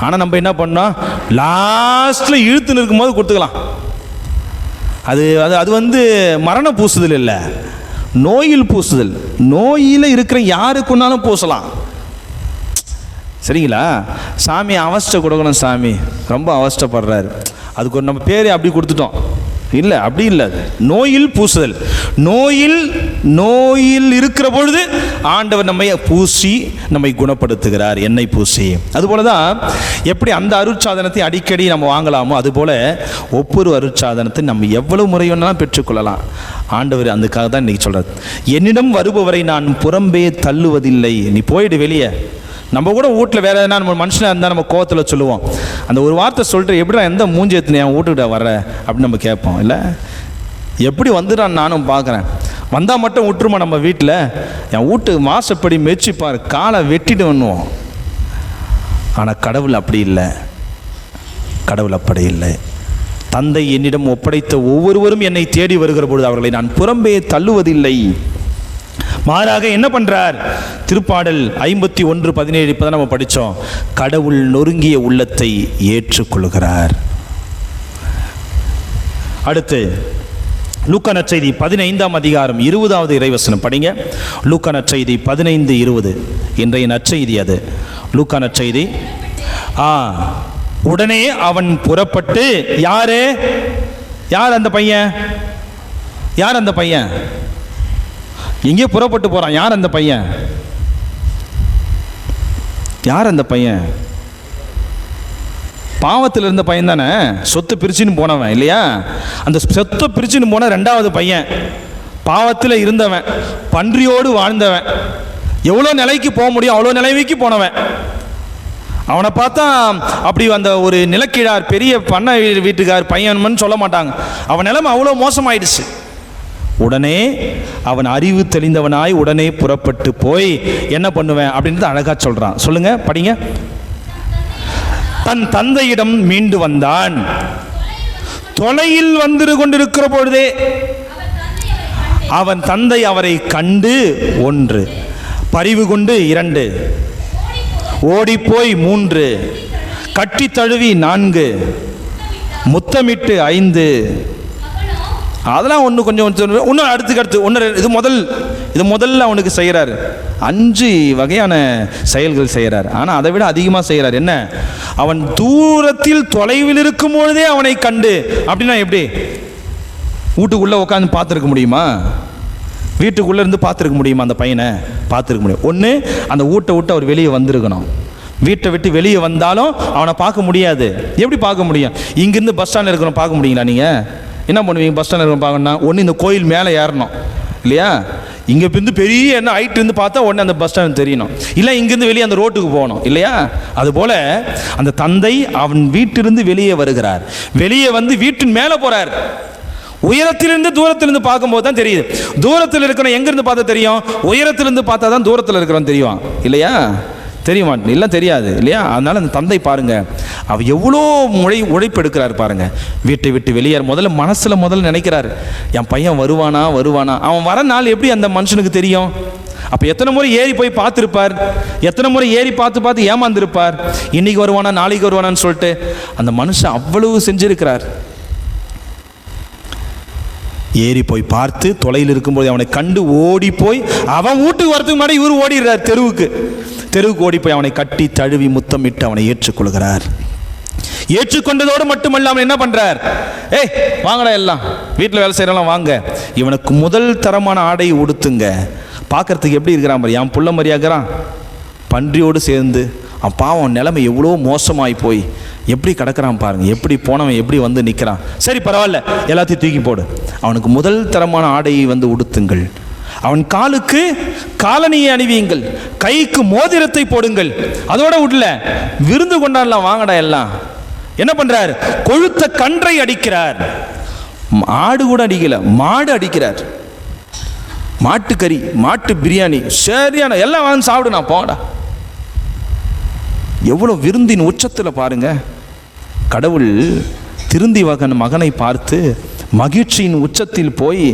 ஆனால் நம்ம என்ன பண்ணோம்? லாஸ்ட்டில் இழுத்துன்னு இருக்கும்போது கொடுத்துக்கலாம். அது அது அது வந்து மரண பூசுதல் இல்லை, நோயில் பூசுதல். நோயில் இருக்கிற யாருக்குன்னாலும் பூசலாம். சரிங்களா? சாமி அவஸ்தை கொடுக்கணும், சாமி ரொம்ப அவஸ்தைப்படுறாரு, அதுக்கு ஒரு நம்ம பேரே அப்படி கொடுத்துட்டோம். இல்லை, அப்படி இல்லை. நோயில் பூசுதல், நோயில் இருக்கிற பொழுது ஆண்டவர் நம்மை பூசி நம்மை குணப்படுத்துகிறார், எண்ணெய் பூசி. அதுபோல தான் எப்படி அந்த அருட்சாதனத்தை அடிக்கடி நம்ம வாங்கலாமோ அதுபோல் ஒவ்வொரு அருட்சாதனத்தை நம்ம எவ்வளவு முறை வேணாலும் பெற்றுக்கொள்ளலாம். ஆண்டவர் அதுக்காக தான் இன்றைக்கி சொல்கிறார், என்னிடம் வருபவரை நான் புறம்பே தள்ளுவதில்லை. நீ போயிடு வெளியே. நம்ம கூட வீட்டில் வேறு எதனா நம்ம மனுஷனாக இருந்தால் நம்ம கோவத்தில் சொல்லுவோம். அந்த ஒரு வார்த்தை சொல்லிட்டு எப்படி எந்த மூஞ்சி எத்தனை என் வீட்டுக்கிட்ட வர்ற அப்படின்னு நம்ம கேட்போம். இல்லை, எப்படி வந்துடான் நானும் பார்க்குறேன். வந்தால் மட்டும் விட்டுருமா நம்ம வீட்டில்? என் வீட்டுக்கு மாசப்படி மெச்சிப்பார், காலை வெட்டிட்டு பண்ணுவோம். ஆனால் கடவுள் அப்படி இல்லை. கடவுள் அப்படி இல்லை. தந்தை என்னிடம் ஒப்படைத்த ஒவ்வொருவரும் என்னை தேடி வருகிற பொழுது அவர்களை நான் புறம்பே தள்ளுவதில்லை. மாறாக என்ன பண்றார்? திருப்பாடல் 51:17 இப்பதான் நம்ம படித்தோம். கடவுள் நொறுங்கிய உள்ளத்தை ஏற்றுக்கொள்கிறார். அடுத்து லூக்கா நற்செய்தி 15ஆம் அதிகாரம் 20வது இறைவசனம் படிங்க. லூக்கா நற்செய்தி 15:20 இன்றைய நற்செய்தி. அது லூக்கா நற்செய்தி. உடனே அவன் புறப்பட்டு, யார் அந்த பையன்? யார் அந்த பையன்? எங்கே புறப்பட்டு போகிறான்? யார் அந்த பையன்? யார் அந்த பையன்? பாவத்தில் இருந்த பையன் தானே, சொத்து பிரிச்சுன்னு போனவன் இல்லையா? அந்த சொத்தை பிரிச்சுன்னு போன ரெண்டாவது பையன், பாவத்தில் இருந்தவன், பன்றியோடு வாழ்ந்தவன், எவ்வளோ நிலைக்கு போக முடியும் அவ்வளோ நிலைமைக்கு போனவன். அவனை பார்த்தா அப்படி அந்த ஒரு நிலக்கீழார் பெரிய பண்ண வீட்டுக்கார் பையன்மன்னு சொல்ல மாட்டாங்க. அவன் நிலைமை அவ்வளோ மோசமாயிடுச்சு. உடனே அவன் அறிவு தெளிந்தவனாய் உடனே புறப்பட்டு போய் என்ன பண்ணுவேன் அப்படின்றது அழகா சொல்றான். சொல்லுங்க, படிங்க. தன் தந்தையிடம் மீண்டு வந்தான். தொலையில் வந்து கொண்டிருக்கிற பொழுதே அவன் தந்தை அவரை கண்டு 1, பரிவு கொண்டு 2, ஓடிப்போய் 3, கட்டி தழுவி 4, முத்தமிட்டு 5. அதெல்லாம் ஒன்று கொஞ்சம் இன்னும் அடுத்து ஒன்று இது முதல்ல அவனுக்கு செய்கிறார். 5 வகையான செயல்கள் செய்கிறார். ஆனால் அதை விட அதிகமாக செய்கிறார். என்ன? அவன் தூரத்தில் தொலைவில் இருக்கும் பொழுதே அவனை கண்டு. அப்படின்னா எப்படி? வீட்டுக்குள்ளே உட்காந்து பார்த்துருக்க முடியுமா? வீட்டுக்குள்ளே இருந்து பார்த்துருக்க முடியுமா? அந்த பையனை பார்த்துருக்க முடியும். ஒன்று, அந்த வீட்டை விட்டு அவர் வெளியே வந்திருக்கணும். வீட்டை விட்டு வெளியே வந்தாலும் அவனை பார்க்க முடியாது. எப்படி பார்க்க முடியும்? இங்கேருந்து பஸ் ஸ்டாண்டில் இருக்கிறோம் பார்க்க முடியுங்களா? நீங்கள் என்ன பண்ணுவீங்க? பஸ் ஸ்டாண்டில் இருக்கிற பார்க்கணும்னா ஒன்று இந்த கோயில் மேலே ஏறணும் இல்லையா? இங்கே இருந்து பெரிய என்ன ஹைட் இருந்து பார்த்தா உடனே அந்த பஸ் ஸ்டாண்ட் தெரியணும். இல்லை இங்கேருந்து வெளியே அந்த ரோட்டுக்கு போகணும் இல்லையா? அதுபோல் அந்த தந்தை அவன் வீட்டிலிருந்து வெளியே வருகிறார். வெளியே வந்து வீட்டின் மேலே போகிறார். உயரத்திலிருந்து தூரத்திலிருந்து பார்க்கும்போது தான் தெரியுது. தூரத்தில் இருக்கிற எங்கேருந்து பார்த்தா தெரியும்? உயரத்திலிருந்து பார்த்தா தான் தூரத்தில் இருக்கிறவன் தெரியும் இல்லையா? தெரிய மாட்டேன், இல்லை தெரியாது இல்லையா? அதனால் அந்த தந்தை பாருங்க, அவர் எவ்வளோ உழைப்பு எடுக்கிறார் பாருங்க. வீட்டை விட்டு வெளியேற முதல்ல நினைக்கிறார், என் பையன் வருவானா. அவன் வர நாள் எப்படி அந்த மனுஷனுக்கு தெரியும்? அப்போ எத்தனை முறை ஏறி போய் பார்த்துருப்பார், எத்தனை முறை ஏறி பார்த்து ஏமாந்துருப்பார். இன்னைக்கு வருவானா நாளைக்கு வருவானான்னு சொல்லிட்டு அந்த மனுஷன் அவ்வளவு செஞ்சிருக்கிறார். ஏறி போய் பார்த்து தொலையில் இருக்கும்போது அவனை கண்டு ஓடி போய் அவன் வீட்டுக்கு வரதுக்கு முன்னாடி இவர் ஓடிடுறார். தெருவுக்கு ஓடி போய் அவனை கட்டி தழுவி முத்தமிட்டு அவனை ஏற்றுக்கொள்கிறார். ஏற்றுக்கொண்டதோடு மட்டுமல்லாமல் என்ன பண்றார்? வாங்கடா, எல்லாம் வீட்டில் வேலை செய்யறலாம் வாங்க, இவனுக்கு முதல் தரமான ஆடை உடுத்துங்க. பார்க்கறதுக்கு எப்படி இருக்கிறான் பாரு, என் புள்ள மாதிரியாகிறான். பன்றியோடு சேர்ந்து அவன் பாவம் நிலைமை எவ்வளோ மோசமாகி போய் எப்படி கிடக்கிறான் பாருங்க. எப்படி போனவன் எப்படி வந்து நிற்கிறான். சரி பரவாயில்ல, எல்லாத்தையும் தூக்கி போடு. அவனுக்கு முதல் தரமான ஆடையை வந்து உடுத்துங்கள். அவன் காலுக்கு காலணியை அணிவியுங்கள், கைக்கு மோதிரத்தை போடுங்கள். அதோட விடல, விருந்து கொண்டாடலாம் வாங்கடா எல்லாம். என்ன பண்றார்? கொழுத்த கன்றை அடிக்கிறார். ஆடு கூட அடிக்கல, மாடு அடிக்கிறார். மாட்டுக்கறி, மாட்டு பிரியாணி, சரியான எல்லாம் வாங்கி சாப்பிடு, நான் போடா. எவ்வளோ விருந்தின் உச்சத்தில் பாருங்க. கடவுள் திருந்தி மகனை பார்த்து மகிழ்ச்சியின் உச்சத்தில் போய்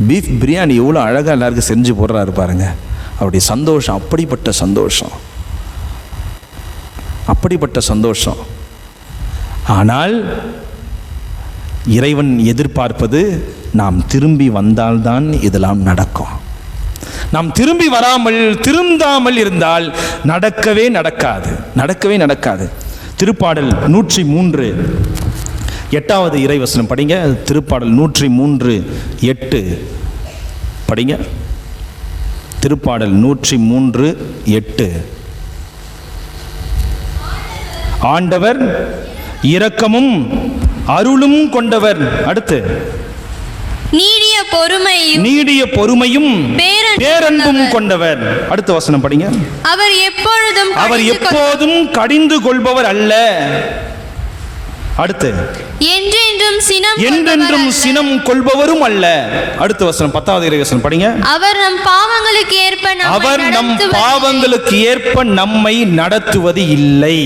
பீஃப் பிரியாணி எவ்வளோ அழகாக எல்லாருக்கும் செஞ்சு போடுறாரு பாருங்க. அவருடைய சந்தோஷம் அப்படிப்பட்ட சந்தோஷம். ஆனால் இறைவன் எதிர்பார்ப்பது நாம் திரும்பி வந்தால்தான் இதெல்லாம் நடக்கும். நாம் திருந்தாமல் இருந்தால் நடக்கவே நடக்காது. திருப்பாடல் 103 8வது இறைவசனம் படிங்க. திருப்பாடல் 103:8 படிங்க. திருப்பாடல் 103:8. ஆண்டவர் இரக்கமும் அருளும் கொண்டவர். அடுத்து நீடிய பொறுமையும் பேரன்பும் கொண்டவர். அடுத்த வசனம் படிங்க. அவர் எப்போதும் கடிந்து கொள்பவர் அல்ல. அடுத்து என்றென்றும் சினம் கொள்பவரும் அல்ல. அடுத்த வசனம் 10வது இறைவசனம் படிங்க. அவர் நம் பாவங்களுக்கு ஏற்ப நம்மை நடத்துவது இல்லை.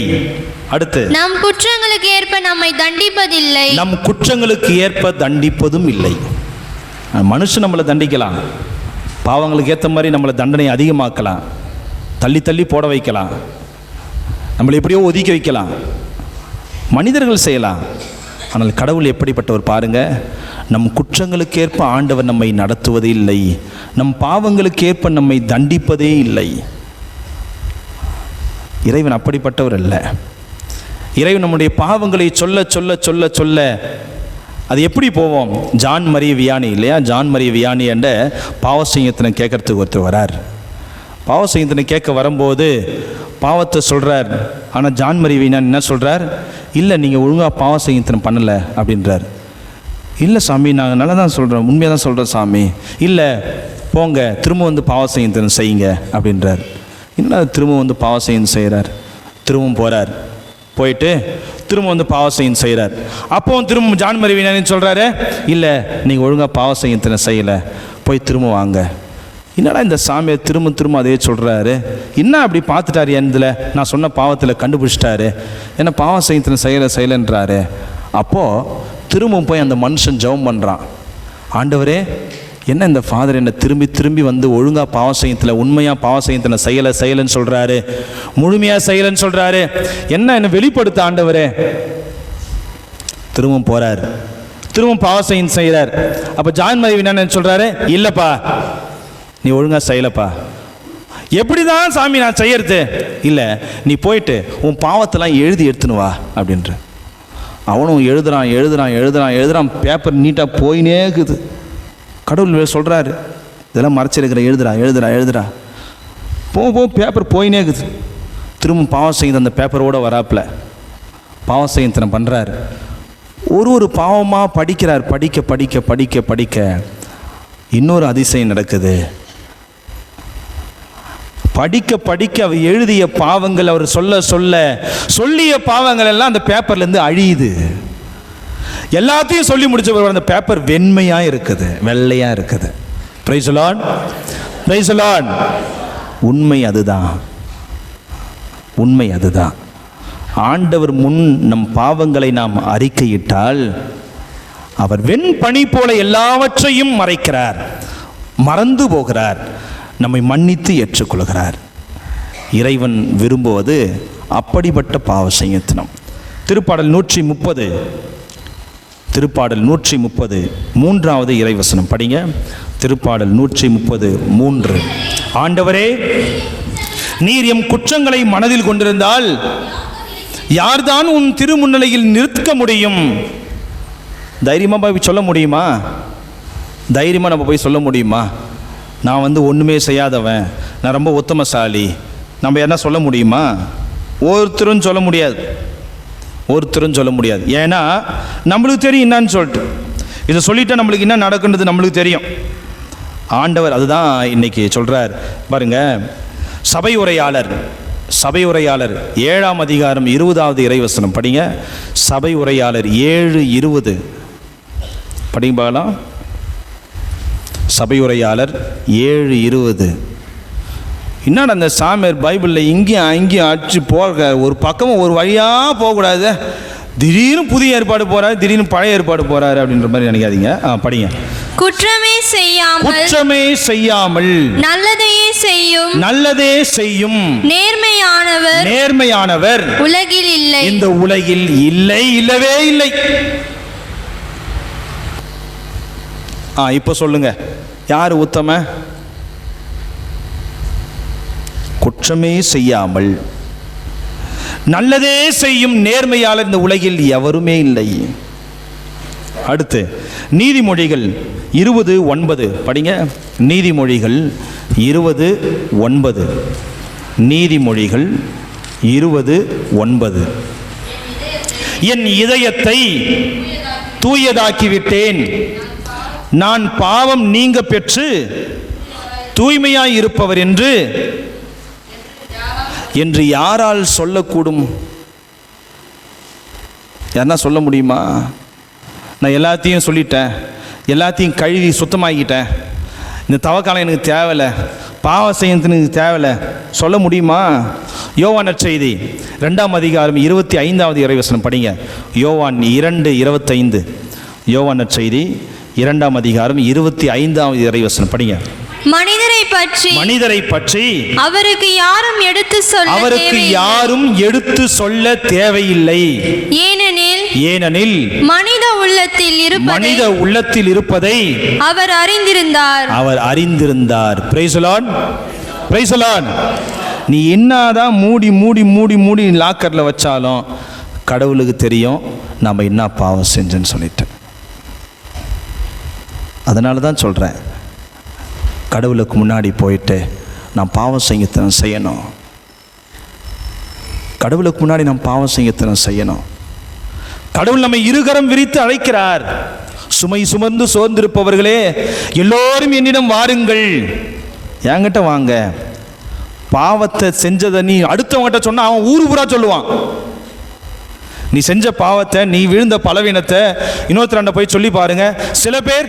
அடுத்து நம் குற்றங்களுக்கு ஏற்ப நம்மை தண்டிப்பதில்லை. நம் குற்றங்களுக்கு ஏற்ப தண்டிப்பதும் இல்லை. மனுஷன் நம்மளை தண்டிக்கலாம், பாவங்களுக்கு ஏற்ற மாதிரி நம்மளை தண்டனை அதிகமாக்கலாம், தள்ளி தள்ளி போட வைக்கலாம், நம்மளை எப்படியோ ஒதுக்கி வைக்கலாம், மனிதர்கள் செய்யலாம். ஆனால் கடவுள் எப்படிப்பட்டவர் பாருங்க. நம் குற்றங்களுக்கு ஏற்ப ஆண்டவர் நம்மை நடத்துவதே இல்லை, நம் பாவங்களுக்கு ஏற்ப நம்மை தண்டிப்பதே இல்லை. இறைவன் அப்படிப்பட்டவர் அல்ல. இறைவன் நம்முடைய பாவங்களை சொல்ல சொல்ல சொல்ல சொல்ல அது எப்படி போவோம்? ஜான் மரிய வியானி இல்லையா, ஜான் மரிய வியானி என்ற பாவசங்கத்தினை கேட்கறதுக்கு ஒருத்தர் வரார். பாவசங்கத்தினை கேட்க வரும்போது பாவத்தை சொல்கிறார். ஆனால் ஜான் மரிய வியானி என்ன சொல்கிறார்? இல்லை, நீங்கள் ஒழுங்காக பாவசங்கத்தினை பண்ணலை அப்படின்றார். இல்லை சாமி, நாங்கள் நல்லா தான் சொல்கிறோம், உண்மையாக தான் சொல்கிறோம் சாமி. இல்லை, போங்க திரும்ப வந்து பாவசங்கத்தினை செய்யுங்க அப்படின்றார். இன்னும் திரும்ப வந்து பாவசங்கன் செய்கிறார். திரும்பவும் போகிறார். போயிட்டு திரும்ப வந்து பாவசெய்யன் செய்கிறார். அப்போ திரும்ப ஜான் மரிய வியானி சொல்கிறாரு, இல்லை நீங்கள் ஒழுங்காக பாவசெய்யத்தினை செய்யலை, போய் திரும்ப வாங்க. என்னடா இந்த சாமியை திரும்ப திரும்ப அதே சொல்கிறாரு, என்ன அப்படி பார்த்துட்டாரு, என்னதில் நான் சொன்ன பாவத்தில் கண்டுபிடிச்சிட்டாரு, என்ன பாவசெய்யத்தினை செய்யலைன்றாரு. அப்போது திரும்பவும் போய் அந்த மனுஷன் ஜெபம் பண்ணுறான். ஆண்டவரே, என்ன இந்த ஃபாதர் என்னை திரும்பி திரும்பி வந்து ஒழுங்காக பாவசெய்யத்தில் உண்மையாக பாவசெய்யத்தினை செய்யலைன்னு சொல்கிறாரு, முழுமையாக செய்யலைன்னு சொல்கிறாரு, என்ன வெளிப்படுத்த ஆண்டவரே. திரும்பவும் போகிறார், திரும்பவும் பாவசெய்யன் செய்கிறார். அப்போ ஜான் மரிய வியானி என்ன சொல்கிறாரு? இல்லைப்பா, நீ ஒழுங்காக செய்யலைப்பா. எப்படி தான் சாமி நான் செய்யறது? இல்லை, நீ போயிட்டு உன் பாவத்தெல்லாம் எழுதி எடுத்துன்னு வா அப்படின்ற. அவனும் எழுதுறான், பேப்பர் நீட்டாக போயினே இருக்குது. கடவுள் சொல்கிறாரு, இதெல்லாம் மறைச்சிருக்கிற, எழுதுறா போ பேப்பர் போயினே இருக்குது. திரும்ப பாவம் செய்து அந்த பேப்பரோடு வராப்பில் பாவசெய்யத்தினை பண்ணுறாரு. ஒரு பாவமாக படிக்கிறார். படிக்க படிக்க படிக்க படிக்க இன்னொரு அதிசயம் நடக்குது. படிக்க படிக்க அவர் எழுதிய பாவங்கள், அவர் சொல்லிய பாவங்கள் எல்லாம் அந்த பேப்பர்லேருந்து அழியுது. எல்லாத்தையும் சொல்லி முடிச்ச பிறகு அந்த பேப்பர் வெண்மையாக இருக்குது, வெள்ளையாக இருக்குது. Price the lord, praise the Lord. உண்மை அதுதான். ஆண்டவர் முன் நம் பாவங்களை நாம் அறிக்கையிட்டால் அவர் வெண்பனி போல எல்லாவற்றையும் மறைக்கிறார், மறந்து போகிறார், நம்மை மன்னித்து ஏற்றுக்கொள்கிறார். இறைவன் விரும்புவது அப்படிப்பட்ட பாவசெய்யத்தினம். திருப்பாடல் 130 3வது இறைவசனம் படிங்க. திருப்பாடல் 130:3. ஆண்டவரே, நீர் எம் குற்றங்களை மனதில் கொண்டிருந்தால் யார்தான் உன் திருமுன்னிலையில் நிற்க முடியும்? தைரியமாக போய் சொல்ல முடியுமா? தைரியமாக நம்ம போய் சொல்ல முடியுமா? நான் வந்து ஒன்றுமே செய்யாதவன், நான் ரொம்ப உத்தமசாலி, நம்ம என்ன சொல்ல முடியுமா? ஒருத்தரும் சொல்ல முடியாது. ஏன்னா நம்மளுக்கு தெரியும் என்னன்னு சொல்லிட்டு. இதை சொல்லிட்டா நம்மளுக்கு என்ன நடக்குன்றது நம்மளுக்கு தெரியும். ஆண்டவர் அதுதான் இன்னைக்கு சொல்கிறார் பாருங்க. சபை உரையாளர் 7ஆம் அதிகாரம் 20வது இறைவசனம் படிங்க. சபை உரையாளர் 7:20 படிங்க பார்க்கலாம். சபை உரையாளர் 7:20. என்னடா அந்த சாமியார் பைபிளில் இங்கேயும் அங்கேயும் அடிச்சு போக, ஒரு பக்கமும் ஒரு வழியாக போகக்கூடாது, திடீர்னு புதிய ஏற்பாடு போகிறாரு, திடீர்னு பழைய ஏற்பாடு போகிறாரு அப்படின்ற மாதிரி நினைக்காதீங்க. படிங்க. குற்றமே செய்யாமல் நல்லதே செய்யும் நேர்மையானவர் உலகில் இல்லை, இந்த உலகில் இல்லை, இல்லவே இல்லை. இப்போ சொல்லுங்க, யார் உத்தம? குற்றமே செய்யாமல் நல்லதே செய்யும் நேர்மையாளர் இந்த உலகில் எவருமே இல்லை. அடுத்து நீதிமொழிகள் 20:9 படிங்க. நீதிமொழிகள் 20:9. நீதிமொழிகள் 20:9. என் இதயத்தை தூயதாக்கிவிட்டேன், நான் பாவம் நீங்க பெற்று தூய்மையாய் இருப்பவர் என்று யாரால் சொல்லக்கூடும்? யாருன்னா சொல்ல முடியுமா? நான் எல்லாத்தையும் சொல்லிட்டேன், எல்லாத்தையும் கழுவி சுத்தமாக்கிட்டேன், இந்த தவக்காலம் எனக்கு தேவையில்லை, பாவ செய்யறது எனக்கு தேவையில்லை, சொல்ல முடியுமா? யோவான் நற்செய்தி 2ஆம் அதிகாரம் 25வது இறைவசனம் படிங்க. யோவான் 2:25. யோவான் நற்செய்தி 2ஆம் அதிகாரம் 25வது இறைவசனம் படிங்க. மனிதரை பற்றி அவருக்கு யாரும் எடுத்து சொல்ல தேவையில்லை. ஏனெனில் மனித உள்ளத்தில் இருப்பதை அவர் அறிந்திருந்தார். Price the lord, praise the Lord. நீ என்னதான் மூடி லாக்கர்ல வச்சாலும் கடவுளுக்கு தெரியும் நம்ம என்ன பாவம் செஞ்சேன்னு சொல்லிட்டு. அதனால தான் சொல்றேன், கடவுளுக்கு முன்னாடி போயிட்டு நான் பாவம் செய்யணும். கடவுளுக்கு முன்னாடி நாம் பாவம் செய்யணும். கடவுள் நம்மை இருகரம் விரித்து அழைக்கிறார். சுமை சுமந்து சோர்ந்திருப்பவர்களே எல்லோரும் என்னிடம் வாருங்கள். என்கிட்ட வாங்க. பாவத்தை செஞ்சதை நீ அடுத்தவங்கிட்ட சொன்னா அவன் ஊரு பூரா சொல்லுவான். நீ செஞ்ச பாவத்தை, நீ விழுந்த பலவீனத்தை இன்னொருத்தராண்ட போய் சொல்லி பாருங்க. சில பேர்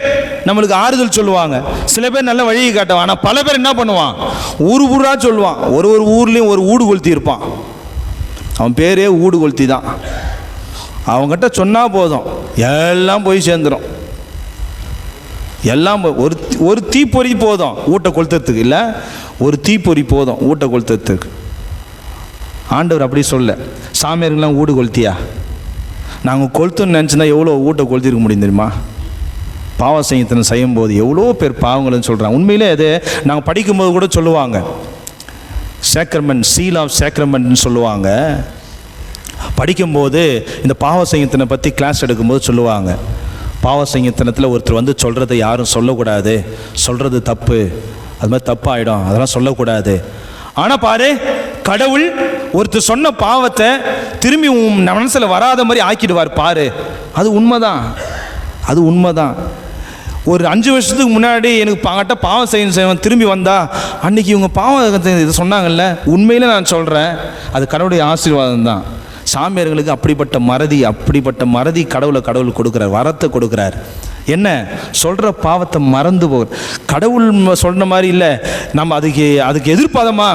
நம்மளுக்கு ஆறுதல் சொல்லுவாங்க, சில பேர் நல்ல வழியை காட்டுவான். ஆனால் பல பேர் என்ன பண்ணுவான்? ஊரு பூரா சொல்லுவான். ஒரு ஊர்லேயும் ஒரு ஊடு கொளுத்தி இருப்பான். அவன் பேரே ஊடு கொளுத்தி தான். அவங்ககிட்ட சொன்னால் போதும், எல்லாம் போய் சேர்ந்துடும். எல்லாம் ஒரு தீப்பொறி போதும் ஊட்ட கொளுத்துறதுக்கு. இல்லை, ஒரு தீப்பொறி போதும் ஊட்ட கொளுத்துறதுக்கு. ஆண்டவர் அப்படி சொல்ல, சாமியாருங்கெல்லாம் ஊடு கொளுத்தியா? நாங்கள் கொளுத்துன்னு நினச்சிருந்தா எவ்வளோ ஊட்ட கொளுத்திருக்க முடியும் தெரியுமா? பாவ செய்யும் போது எவ்வளோ பேர் பாவங்கள்னு சொல்கிறாங்க. உண்மையிலே அது நாங்கள் படிக்கும்போது கூட சொல்லுவாங்க, சேக்ரமெண்ட், சீல் ஆஃப் சேக்ரமெண்ட்னு சொல்லுவாங்க. படிக்கும்போது இந்த பாவ செய்யத்தினை பற்றி கிளாஸ் எடுக்கும்போது சொல்லுவாங்க, பாவ செய்யத்தனத்தில் ஒருத்தர் வந்து சொல்கிறத யாரும் சொல்லக்கூடாது, சொல்கிறது தப்பு, அது மாதிரி தப்பாயிடும், அதெல்லாம் சொல்லக்கூடாது. ஆனால் பாரு, கடவுள் ஒருத்தர் சொன்ன பாவத்தை திரும்பி உன் மனசில் வராத மாதிரி ஆக்கிடுவார் பாரு. அது உண்மைதான். ஒரு 5 வருஷத்துக்கு முன்னாடி எனக்கு பாங்கிட்ட பாவம் செய்யணும் திரும்பி வந்தா, அன்னைக்கு இவங்க பாவத்தை இது சொன்னாங்கல்ல, உண்மையில நான் சொல்கிறேன், அது கடவுளுடைய ஆசீர்வாதம் தான். சாமியார்களுக்கு அப்படிப்பட்ட மறதி கடவுள் கொடுக்குறார், வரத்தை கொடுக்குறார். என்ன சொல்கிற பாவத்தை மறந்து போகிற கடவுள் சொல்கிற மாதிரி இல்லை. நம்ம அதுக்கு எதிர்பாதமா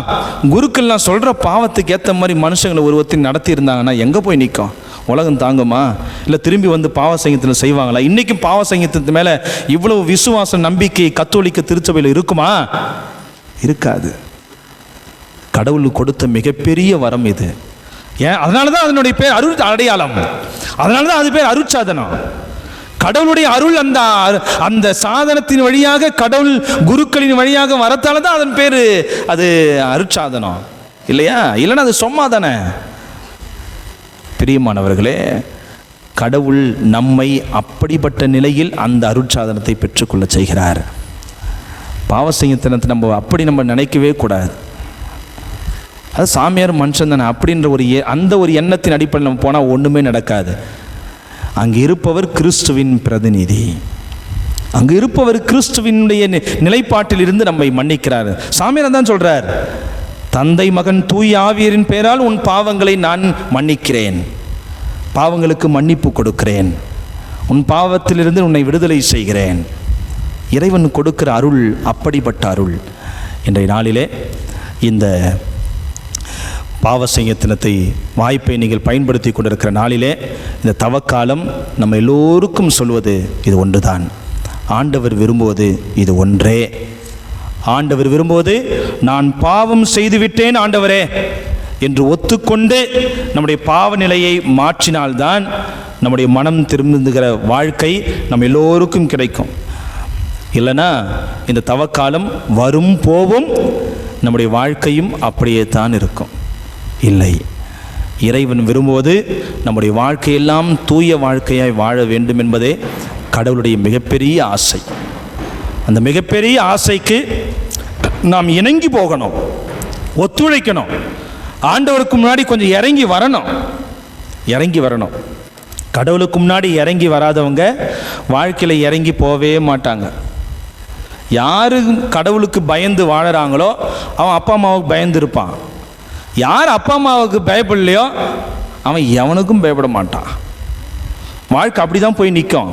குருக்கள்லாம் சொல்கிற பாவத்துக்கு ஏற்ற மாதிரி மனுஷங்களை ஒருவத்தையும் நடத்தி இருந்தாங்கன்னா எங்கே போய் நிற்கும்? உலகம் தாங்குமா? இல்லை திரும்பி வந்து பாவ சங்கத்தில் செய்வாங்களா? இன்றைக்கும் பாவ சங்கத்து மேலே இவ்வளவு விசுவாசம், நம்பிக்கை கத்தோலிக்க திருச்சபையில் இருக்குமா? இருக்காது. கடவுள் கொடுத்த மிகப்பெரிய வரம் இது. ஏன்? அதனால தான் அதனுடைய பேர் அடையாளம். அதனால தான் அது பேர் அருட்சாதனம். கடவுளுடைய அருள் அந்த சாதனத்தின் வழியாக, கடவுள் குருக்களின் வழியாக வரத்தால தான் அதன் பேர் அது அருட்சாதனம், இல்லையா? இல்லைன்னா அது சும்மா தானே. பிரியமானவர்களே, கடவுள் நம்மை அப்படிப்பட்ட நிலையில் அந்த அருட்சாதனத்தை பெற்றுக்கொள்ள செய்கிறார். பாவசெய்யத்தனத்தை நம்ம நினைக்கவே கூடாது. அது சாமியார் மனுஷன் தானே அப்படின்ற அந்த ஒரு எண்ணத்தின் அடிப்படையில் நம்ம போனால் ஒன்றுமே நடக்காது. அங்கே இருப்பவர் கிறிஸ்துவின் பிரதிநிதி. அங்கே இருப்பவர் கிறிஸ்துவினுடைய நிலைப்பாட்டில் இருந்து நம்மை மன்னிக்கிறார். சாமியார் தான் சொல்றார், தந்தை மகன் தூய ஆவியரின் பெயரால் உன் பாவங்களை நான் மன்னிக்கிறேன், பாவங்களுக்கு மன்னிப்பு கொடுக்கிறேன், உன் பாவத்திலிருந்து உன்னை விடுதலை செய்கிறேன். இறைவன் கொடுக்கிற அருள் அப்படிப்பட்ட அருள். இன்றைய நாளிலே இந்த பாவசெய்யத்தினத்தை வாய்ப்பை நீங்கள் பயன்படுத்தி கொண்டிருக்கிற நாளிலே, இந்த தவக்காலம் நம்ம எல்லோருக்கும் சொல்வது இது ஒன்றுதான். ஆண்டவர் விரும்புவது இது ஒன்றே. ஆண்டவர் விரும்புவது, நான் பாவம் செய்துவிட்டேன் ஆண்டவரே என்று ஒத்துக்கொண்டு நம்முடைய பாவ நிலையை மாற்றினால்தான் நம்முடைய மனம் திரும்புகிற வாழ்க்கை நம்ம எல்லோருக்கும் கிடைக்கும். இல்லைனா இந்த தவக்காலம் வரும் போவும் நம்முடைய வாழ்க்கையும் அப்படியே தான் இருக்கும். இல்லை, இறைவன் விரும்புவது நம்முடைய வாழ்க்கையெல்லாம் தூய வாழ்க்கையாய் வாழ வேண்டும் என்பதே கடவுளுடைய மிகப்பெரிய ஆசை. அந்த மிகப்பெரிய ஆசைக்கு நாம் இணங்கி போகணும், ஒத்துழைக்கணும். ஆண்டவருக்கு முன்னாடி கொஞ்சம் இறங்கி வரணும். கடவுளுக்கு முன்னாடி இறங்கி வராதவங்க வாழ்க்கையில் இறங்கி போகவே மாட்டாங்க. யாரு கடவுளுக்கு பயந்து வாழறாங்களோ அவன் அப்பா அம்மாவுக்கு பயந்து இருப்பான். யார் அப்பா அம்மாவுக்கு பயப்படலையோ அவன் எவனுக்கும் பயப்பட மாட்டான். வாழ்க்கை அப்படி தான் போய் நிற்கும்.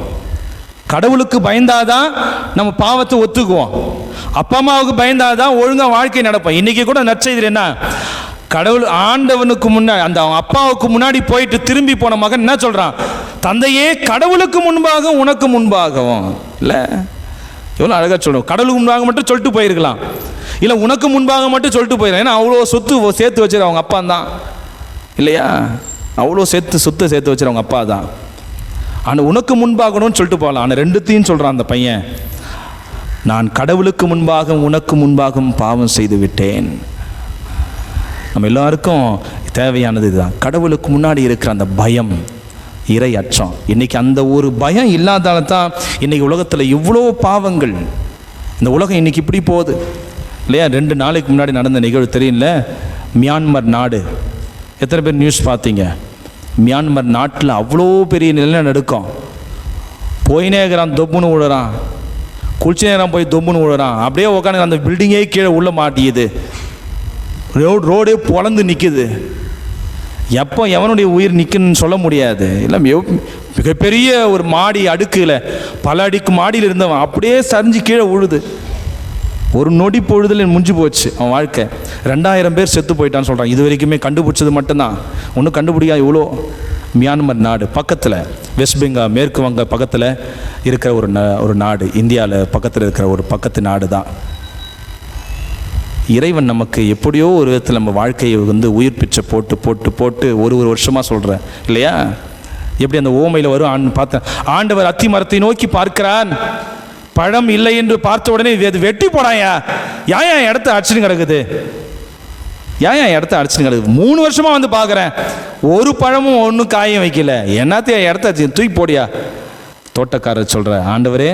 கடவுளுக்கு பயந்தாதான் நம்ம பாவத்தை ஒத்துக்குவோம். அப்பா அம்மாவுக்கு பயந்தாதான் ஒழுங்காக வாழ்க்கை நடப்போம். இன்றைக்கி கூட நற்செய்தி என்ன, கடவுள் ஆண்டவனுக்கு முன்னாடி அந்த அப்பாவுக்கு முன்னாடி போயிட்டு திரும்பி போன மகன் என்ன சொல்கிறான், தந்தையே கடவுளுக்கு முன்பாக உனக்கு முன்பாகவும். இல்லை, எவ்வளோ அழகாக சொல்லணும். கடவுளுக்கு முன்பாக மட்டும் சொல்லிட்டு போயிருக்கலாம், இல்லை உனக்கு முன்பாக மட்டும் சொல்லிட்டு போயிருக்கலாம். ஏன்னா அவ்வளோ சொத்து சேர்த்து வச்சுரு அவங்க அப்பா தான் இல்லையா, அவ்வளோ சொத்தை சேர்த்து வச்சுரு அவங்க அப்பா தான். ஆனால் உனக்கு முன்பாகணும்னு சொல்லிட்டு போகலாம். ஆனால் ரெண்டுத்தையும் சொல்கிறான் அந்த பையன், நான் கடவுளுக்கு முன்பாக உனக்கு முன்பாகவும் பாவம் செய்து விட்டேன். நம்ம எல்லாருக்கும் தேவையானது இதுதான், கடவுளுக்கு முன்னாடி இருக்கிற அந்த பயம், இறை அச்சம். இன்றைக்கி அந்த ஒரு பயம் இல்லாதால தான் இன்றைக்கி உலகத்தில் இவ்வளோ பாவங்கள். இந்த உலகம் இன்றைக்கி இப்படி போகுது இல்லையா. 2 நாளைக்கு முன்னாடி நடந்த நிகழ்வு தெரியல, மியான்மர் நாடு. எத்தனை பேர் நியூஸ் பார்த்தீங்க? மியான்மர் நாட்டில் அவ்வளோ பெரிய நிலநடுக்கம். போயினே இருக்கிறான், தொப்புன்னு விழுறான். குளிச்ச நேரம் போய் தொப்புன்னு விழுறான். அப்படியே உட்காந்து அந்த பில்டிங்கே கீழே உள்ள மாட்டியது. ரோடே பொழந்து நிற்குது. எப்போ எவனுடைய உயிர் நிற்குன்னு சொல்ல முடியாது. இல்லை, மிகப்பெரிய ஒரு மாடி அடுக்கில் பல அடிக்கு மாடியில் இருந்தவன் அப்படியே சரிஞ்சு கீழே உழுது. ஒரு நொடி பொழுதில் முடிஞ்சு போச்சு அவன் வாழ்க்கை. 2000 பேர் செத்து போயிட்டான்னு சொல்கிறான். இது வரைக்குமே கண்டுபிடிச்சது மட்டும்தான், ஒன்றும் கண்டுபிடிக்காது. இவ்வளோ மியான்மர் நாடு பக்கத்தில், வெஸ்ட் பெங்கால் மேற்கு வங்க பக்கத்தில் இருக்கிற ஒரு நாடு, இந்தியாவில் பக்கத்தில் இருக்கிற ஒரு பக்கத்து நாடு தான். இறைவன் நமக்கு எப்படியோ ஒரு விதத்தில் நம்ம வாழ்க்கையை உயிர் பிச்சை போட்டு போட்டு போட்டு ஒரு வருஷமாக சொல்கிறேன் இல்லையா. எப்படி அந்த ஓமையில் வரும் பார்த்தேன், ஆண்டவர் அத்தி மரத்தை நோக்கி பார்க்கிறான், பழம் இல்லை என்று பார்த்த உடனே அது வெட்டி போடாயா, ஏன் இடத்த அடிச்சுன்னு கிடக்குது, ஏன் இடத்த அடிச்சுன்னு கிடக்குது, 3 வருஷமாக வந்து பார்க்குறேன், ஒரு பழமும் ஒன்றும் காயும் வைக்கல, என்னத்தையும் இடத்த தூக்கி போடியா. தோட்டக்காரர் சொல்கிற, ஆண்டவரே,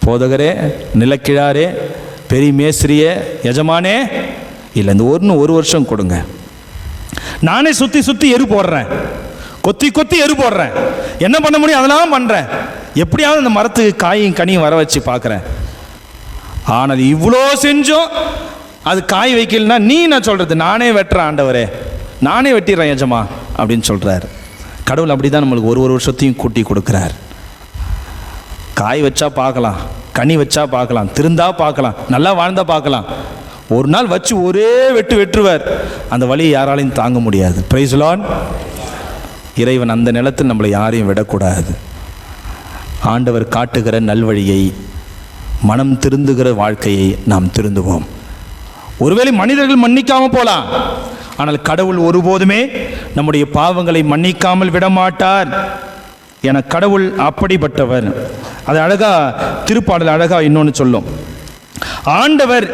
போதகரே, நிலக்கிழாரே, பெரிய மேஸ்திரியே, எஜமானே, இல்லை இந்த ஒரு வருஷம் கொடுங்க, நானே சுற்றி எரு போடுறேன், கொத்தி எரு போடுறேன், என்ன பண்ண முடியும் அதெல்லாம் பண்ணுறேன், எப்படியாவது அந்த மரத்துக்கு காயும் கனியும் வர வச்சு பார்க்குறேன். ஆனால் இவ்வளோ செஞ்சோம் அது காய் வைக்கலன்னா நீ நான் சொல்கிறது, நானே வெட்டுறேன் ஆண்டவரே, நானே வெட்டிடுறேன் எஜமா அப்படின்னு சொல்கிறார். கடவுள் அப்படி தான் நம்மளுக்கு ஒரு வருஷத்தையும் கூட்டி கொடுக்குறார். காய் வச்சா பார்க்கலாம், கனி வச்சா பார்க்கலாம், திருந்தா பார்க்கலாம், நல்லா வாழ்ந்தா பார்க்கலாம். ஒரு நாள் வச்சு ஒரே வெட்டுவார். அந்த வழியை யாராலையும் தாங்க முடியாது. Price the Lord. இறைவன் அந்த நிலத்தில் நம்மளை யாரையும் விடக்கூடாது. ஆண்டவர் காட்டுகிற நல்வழியை, மனம் திருந்துகிற வாழ்க்கையை நாம் திருந்துவோம். ஒருவேளை மனிதர்கள் மன்னிக்காமல் போகலாம், ஆனால் கடவுள் ஒருபோதுமே நம்முடைய பாவங்களை மன்னிக்காமல் விடமாட்டார். என கடவுள் அப்படிப்பட்டவர். அது அழகா திருப்பாடல் அழகா இன்னொன்று சொல்லும். ஆண்டவர்,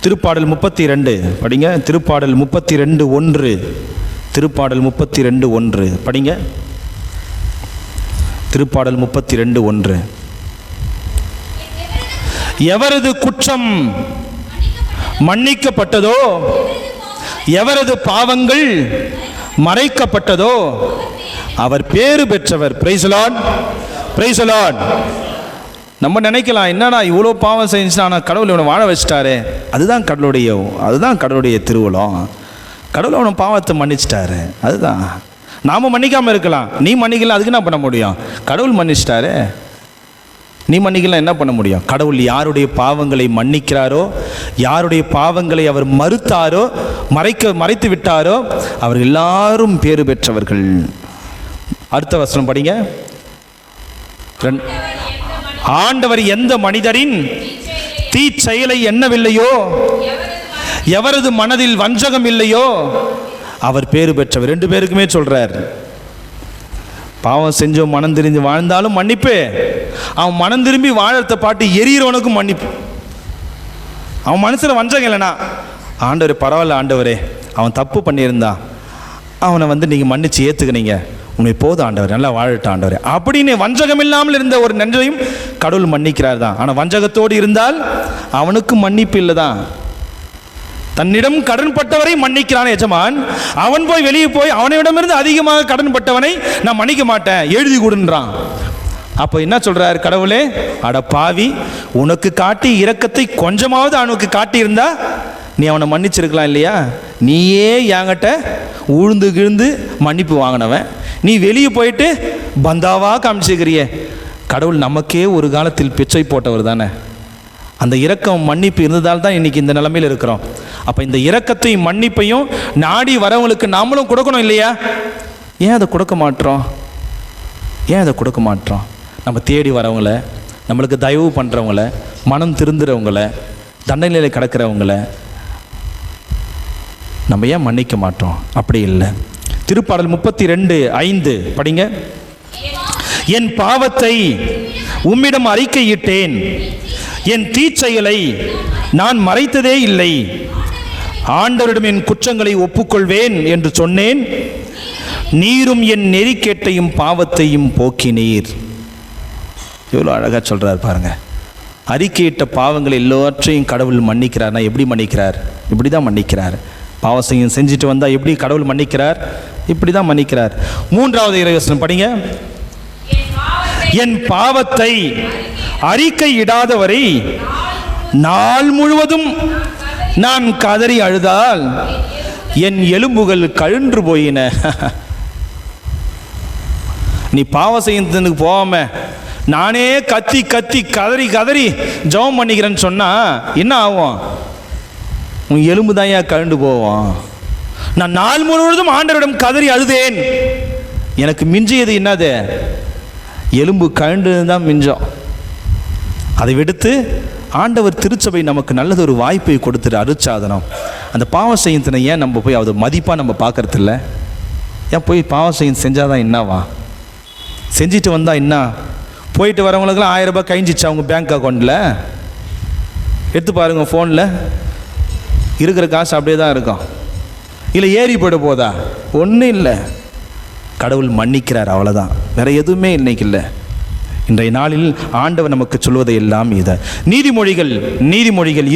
திருப்பாடல் 32 படிங்க, திருப்பாடல் 32:1, திருப்பாடல் 32:1 படிங்க, திருப்பாடல் 32:1. எவரது குற்றம் மன்னிக்கப்பட்டதோ, எவரது பாவங்கள் மறைக்கப்பட்டதோ அவர் பேறு பெற்றவர். Price the lord, praise the Lord. நம்ம நினைக்கலாம், என்னடா இவ்வளோ பாவம் செஞ்சுனா ஆனால் கடவுள் இவனை வாழ வச்சிட்டாரு. அதுதான் கடவுளுடைய திருவுளம். கடவுள் அவனை பாவத்தை மன்னிச்சிட்டாரு. அதுதான். நாம் மன்னிக்காமல் இருக்கலாம், நீ மன்னிக்கலாம், அதுக்கு என்ன பண்ண முடியும்? கடவுள் மன்னிச்சிட்டாரு, நீ மன்னிக்கலாம், என்ன பண்ண முடியும்? கடவுள் யாருடைய பாவங்களை மன்னிக்கிறாரோ, யாருடைய பாவங்களை அவர் மறுத்தாரோ, மறைத்து விட்டாரோ, அவர் எல்லாரும் பேறு பெற்றவர்கள். அடுத்த வசனம் படிங்க. ஆண்டவர் எந்த மனிதரின் தீச்செயலை எண்ணவில்லையோ, எவரது மனதில் வஞ்சகம் இல்லையோ அவர் பேறு பெற்றவர். 2 பேருக்குமே சொல்றார். பாவம் செஞ்சோம் மனம் திரும்பி வாழ்ந்தாலும் மன்னிப்பு, அவன் மனம் திரும்பி வாழறத பாட்டு எரியறவனுக்கும் மன்னிப்பு. அவன் மனசில் வஞ்சகம் இல்லைனா, ஆண்டவர் பரவாயில்ல ஆண்டவரே, அவன் தப்பு பண்ணியிருந்தான், அவனை நீங்கள் மன்னிச்சு ஏற்றுக்கினீங்க, உன்னை போதும் ஆண்டவர், நல்லா வாழட்டும் ஆண்டவர் அப்படின்னு வஞ்சகம் இல்லாமல் இருந்த ஒரு நன்றையும் கடவுள் மன்னிக்கிறார் தான். ஆனால் வஞ்சகத்தோடு இருந்தால் அவனுக்கு மன்னிப்பு இல்லை தான். தன்னிடம் கடன்பட்டவரை மன்னிக்கிறான் எஜமான், அவன் போய் வெளியே போய் அவனிடமிருந்து அதிகமாக கடன்பட்டவனை நான் மன்னிக்க மாட்டேன், எழுதி கொடுன்றான். அப்போ என்ன சொல்றாரு கடவுளே, அட பாவி, உனக்கு காட்டி இரக்கத்தை கொஞ்சமாவது அவனுக்கு காட்டியிருந்தா நீ அவனை மன்னிச்சிருக்கலாம் இல்லையா? நீயே என்கிட்ட உழுந்து கிழுந்து மன்னிப்பு வாங்கினவன், நீ வெளியே போயிட்டு பந்தாவா காமிச்சிக்கிறிய. கடவுள் நமக்கே ஒரு காலத்தில் பிச்சை போட்டவர் தானே. அந்த இரக்கம் மன்னிப்பு இருந்ததால் தான் இன்றைக்கி இந்த நிலைமையில் இருக்கிறோம். அப்போ இந்த இரக்கத்தையும் மன்னிப்பையும் நாடி வரவங்களுக்கு நாமளும் கொடுக்கணும் இல்லையா? ஏன் அதை கொடுக்க மாட்டோம்? ஏன் அதை கொடுக்க மாட்டோம்? நம்ம தேடி வரவங்கள, நம்மளுக்கு தயவு பண்ணுறவங்கள, மனம் திருந்துறவங்கள, தண்டனையில் கிடக்கிறவங்கள நம்ம ஏன் மன்னிக்க மாட்டோம்? அப்படி இல்லை. திருப்பாடல் 32:5 படிங்க. என் பாவத்தை உம்மிடம் அறிக்கையிட்டேன், என் தீச்செயலை நான் மறைத்ததே இல்லை. ஆண்டவரிடம் என் குற்றங்களை ஒப்புக்கொள்வேன் என்று சொன்னேன், நீரும் என் நெறிக்கேட்டையும் பாவத்தையும் போக்கினீர். எவ்வளோ அழகாக சொல்கிறார் பாருங்க. அறிக்கையிட்ட பாவங்கள் எல்லாற்றையும் கடவுள் மன்னிக்கிறார்னா எப்படி மன்னிக்கிறார்? இப்படி தான் மன்னிக்கிறார். பாவத்தையும் செஞ்சுட்டு வந்தால் எப்படி கடவுள் மன்னிக்கிறார்? இப்படி தான் மன்னிக்கிறார். 3வது இறைவசனம் படிங்க. என் பாவத்தை அறிக்கையிடாதவரை நாள் முழுவதும் நான் கதறி அழுதால் என் எலும்புகள் கழன்று போயின. நீ பாவம் செய்யறதுக்கு போகாம நானே கத்தி கத்தி கதறி கதறி ஜெபம் பண்ணிக்கிறேன்னு சொன்னா என்ன ஆகும்? உன் எலும்பு தான் ஏன் கழண்டு போவோம். நான் நாள் முழுவதும் ஆண்டவரிடம் கதறி அழுதேன், எனக்கு மிஞ்சியது என்னது? எலும்பு கழண்டு தான் மிஞ்சம். அதை விடுத்து ஆண்டவர் திருச்சபை நமக்கு நல்லது ஒரு வாய்ப்பை கொடுத்துரு, அருட்சாதனம். அந்த பாவம் செய்யத்தினை ஏன் நம்ம போய் அதை மதிப்பாக நம்ம பார்க்கறது இல்லை? ஏன் போய் பாவம் செய்ய செஞ்சாதான் என்னவா? செஞ்சுட்டு வந்தால் என்ன? போயிட்டு வரவங்களுக்குலாம் 1000 ரூபாய் கழிஞ்சிச்சு அவங்க பேங்க் அக்கௌண்ட்டில். எடுத்து பாருங்கள், ஃபோனில் இருக்கிற காசு அப்படியே தான் இருக்கும். இல்லை ஏறி போய்ட போதா? ஒன்றும் இல்லை. கடவுள் மன்னிக்கிறார், அவ்வளோதான். வேறு எதுவுமே இன்னைக்கு இல்லை. இன்றைய நாளில் ஆண்டவர் நமக்கு சொல்வதை எல்லாம் இதை. நீதிமொழிகள்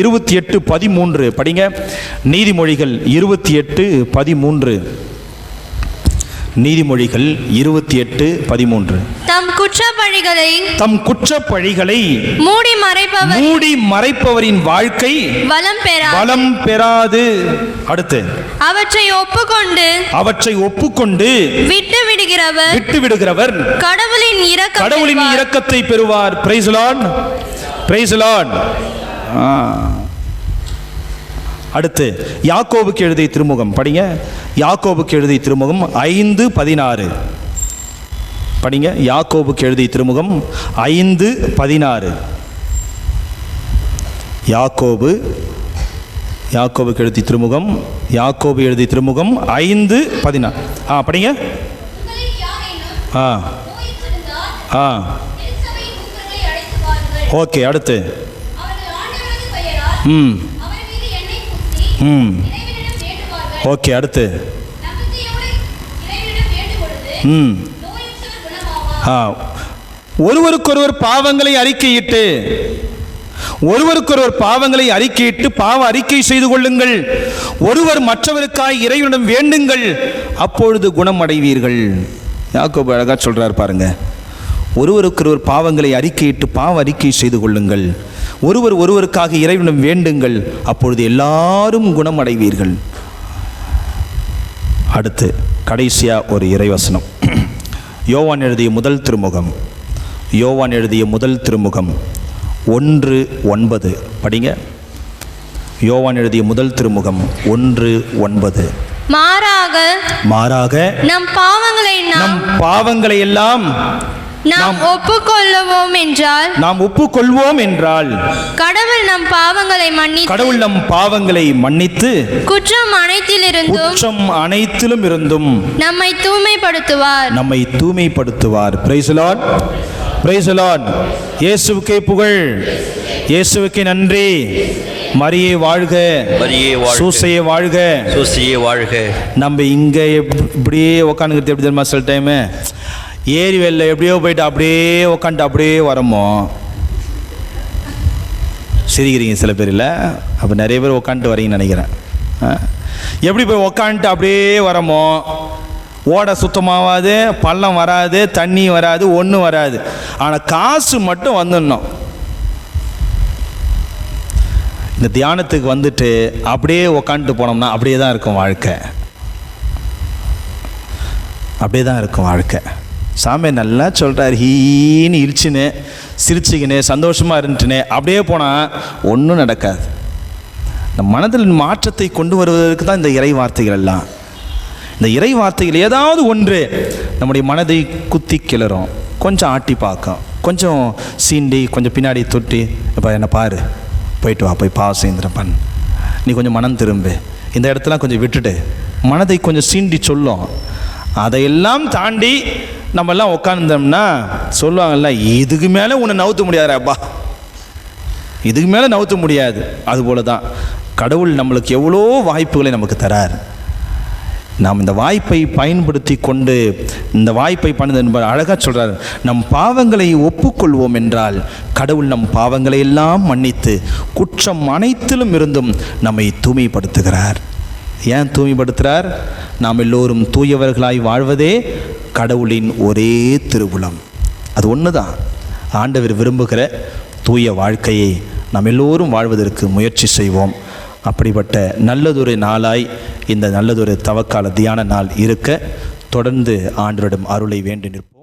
28:13 படிங்க. நீதிமொழிகள் 28:13. நீதிமொழிகள் 28:13. தம் குற்றப்பழிகளை மூடி மறைப்பவரின் வாழ்க்கை வளம் பெறாது. அடுத்து, அவற்றை ஒப்புக்கொண்டு விட்டுவிடுகிறவர் கடவுளின் இரக்கத்தை பெறுவார். Praise Lord, praise Lord. அடுத்து, யாக்கோபுக்கு எழுதிய திருமுகம் படிங்க. யாக்கோபுக்கு எழுதிய திருமுகம் 5:16 படிங்க. யாக்கோபுக்கு எழுதிய திருமுகம் 5:16. யாக்கோபுக்கு எழுதிய திருமுகம், யாக்கோபு எழுதிய திருமுகம் 5:16. படிங்க. ஓகே. அடுத்து, ஓகே. அடுத்து, ஒருவருக்கொருவர் பாவங்களை அறிக்கையிட்டு பாவ அறிக்கை செய்து கொள்ளுங்கள். ஒருவர் மற்றவருக்காய் இறைவனிடம் வேண்டுங்கள், அப்பொழுது குணம் அடைவீர்கள். யாக்கோபு அழகா சொல்றார் பாருங்க. ஒருவருக்கொருவர் பாவங்களை அறிக்கையிட்டு பாவ அறிக்கை செய்து கொள்ளுங்கள், ஒருவருக்காக இறைவனிடம் வேண்டுங்கள், அப்பொழுது எல்லாரும் குணம் அடைவீர்கள். அடுத்து கடைசியா ஒரு இறைவசனம். யோவான் எழுதிய முதல் திருமுகம் 1:9 படிங்க. யோவான் எழுதிய முதல் திருமுகம் 1:9. மாறாக நம் பாவங்களை எல்லாம் நாம் ஒப்புக்கொள்வோம் என்றால் கடவுள் நம் பாவங்களை மன்னித்து குற்றம் அனைத்திலும் இருந்தும் நம்மை தூய்மைப்படுத்துவார். Praise the lord. Praise the lord. இயேசுவுக்கே புகழ், இயேசுவுக்கே நன்றி. மரியே வாழ்க, மரியே வாழ்க, சூசையே வாழ்க. சூசையே வாழ்க. நம்ம இங்கே இப்படியே உக்காந்துக்கிறது எப்படி தெரியுமா? சில டைமு ஏரி வெளில எப்படியோ போயிட்டு அப்படியே உக்காந்துட்டு அப்படியே வரமோ. சிரிக்கிறீங்க சில பேர் இல்லை? அப்போ நிறைய பேர் உக்காந்துட்டு வரீங்கன்னு நினைக்கிறேன். எப்படி போய் உக்காந்துட்டு அப்படியே வரமோ, ஓடை சுத்தமாகாது, பள்ளம் வராது, தண்ணி வராது, ஒன்றும் வராது. ஆனால் காசு மட்டும் வந்துடணும். இந்த தியானத்துக்கு வந்துட்டு அப்படியே உக்காந்துட்டு போனோம்னா அப்படியே தான் இருக்கும் வாழ்க்கை. அப்படியே தான் இருக்கும் வாழ்க்கை. சாமி நல்லா சொல்கிறார், ஹீன்னு இழிச்சுன்னு சிரிச்சுக்கினே சந்தோஷமாக இருந்துட்டுனே அப்படியே போனால் ஒன்றும் நடக்காது. இந்த மனதில் மாற்றத்தை கொண்டு வருவதற்கு தான் இந்த இறை வார்த்தைகள் எல்லாம். இந்த இறை வார்த்தைகள் ஏதாவது ஒன்று நம்முடைய மனதை குத்தி கிளறும், கொஞ்சம் ஆட்டி பார்க்கும், கொஞ்சம் சீண்டி, கொஞ்சம் பின்னாடி தொட்டி, இப்போ என்னை பாரு, போயிட்டு வா, போய் பாவ சேந்திரம் பண்ணு, நீ கொஞ்சம் மனம் திரும்பு, இந்த இடத்துல கொஞ்சம் விட்டுட்டு, மனதை கொஞ்சம் சீண்டி சொல்லும். அதையெல்லாம் தாண்டி நம்மெல்லாம் உட்காந்துருந்தோம்னா சொல்லுவாங்கல்ல, இதுக்கு மேலே உன்னை நவுத்த முடியாதுப்பா, இதுக்கு மேலே நவுத்த முடியாது. அதுபோல தான் கடவுள் நம்மளுக்கு எவ்வளோ வாய்ப்புகளை நமக்கு தரார். நாம் இந்த வாய்ப்பை பயன்படுத்தி கொண்டு, இந்த வாய்ப்பை பண்ணது என்பது அழகாக சொல்கிறார், நம் பாவங்களை ஒப்புக்கொள்வோம் என்றால் கடவுள் நம் பாவங்களை எல்லாம் மன்னித்து குற்றம் அனைத்திலும் இருந்தும் நம்மை தூய்மைப்படுத்துகிறார். ஏன் தூய்மைப்படுத்துகிறார்? நாம் எல்லோரும் தூயவர்களாய் வாழ்வதே கடவுளின் ஒரே திருவுளம். அது ஒன்று தான். ஆண்டவர் விரும்புகிற தூய வாழ்க்கையை நாம் எல்லோரும் வாழ்வதற்கு முயற்சி செய்வோம். அப்படிப்பட்ட நல்லதொரு நாளாய் இந்த நல்லதொரு தவக்கால தியான நாள் இருக்க தொடர்ந்து ஆண்டவரிடம் அருளை வேண்டி நிற்போம்.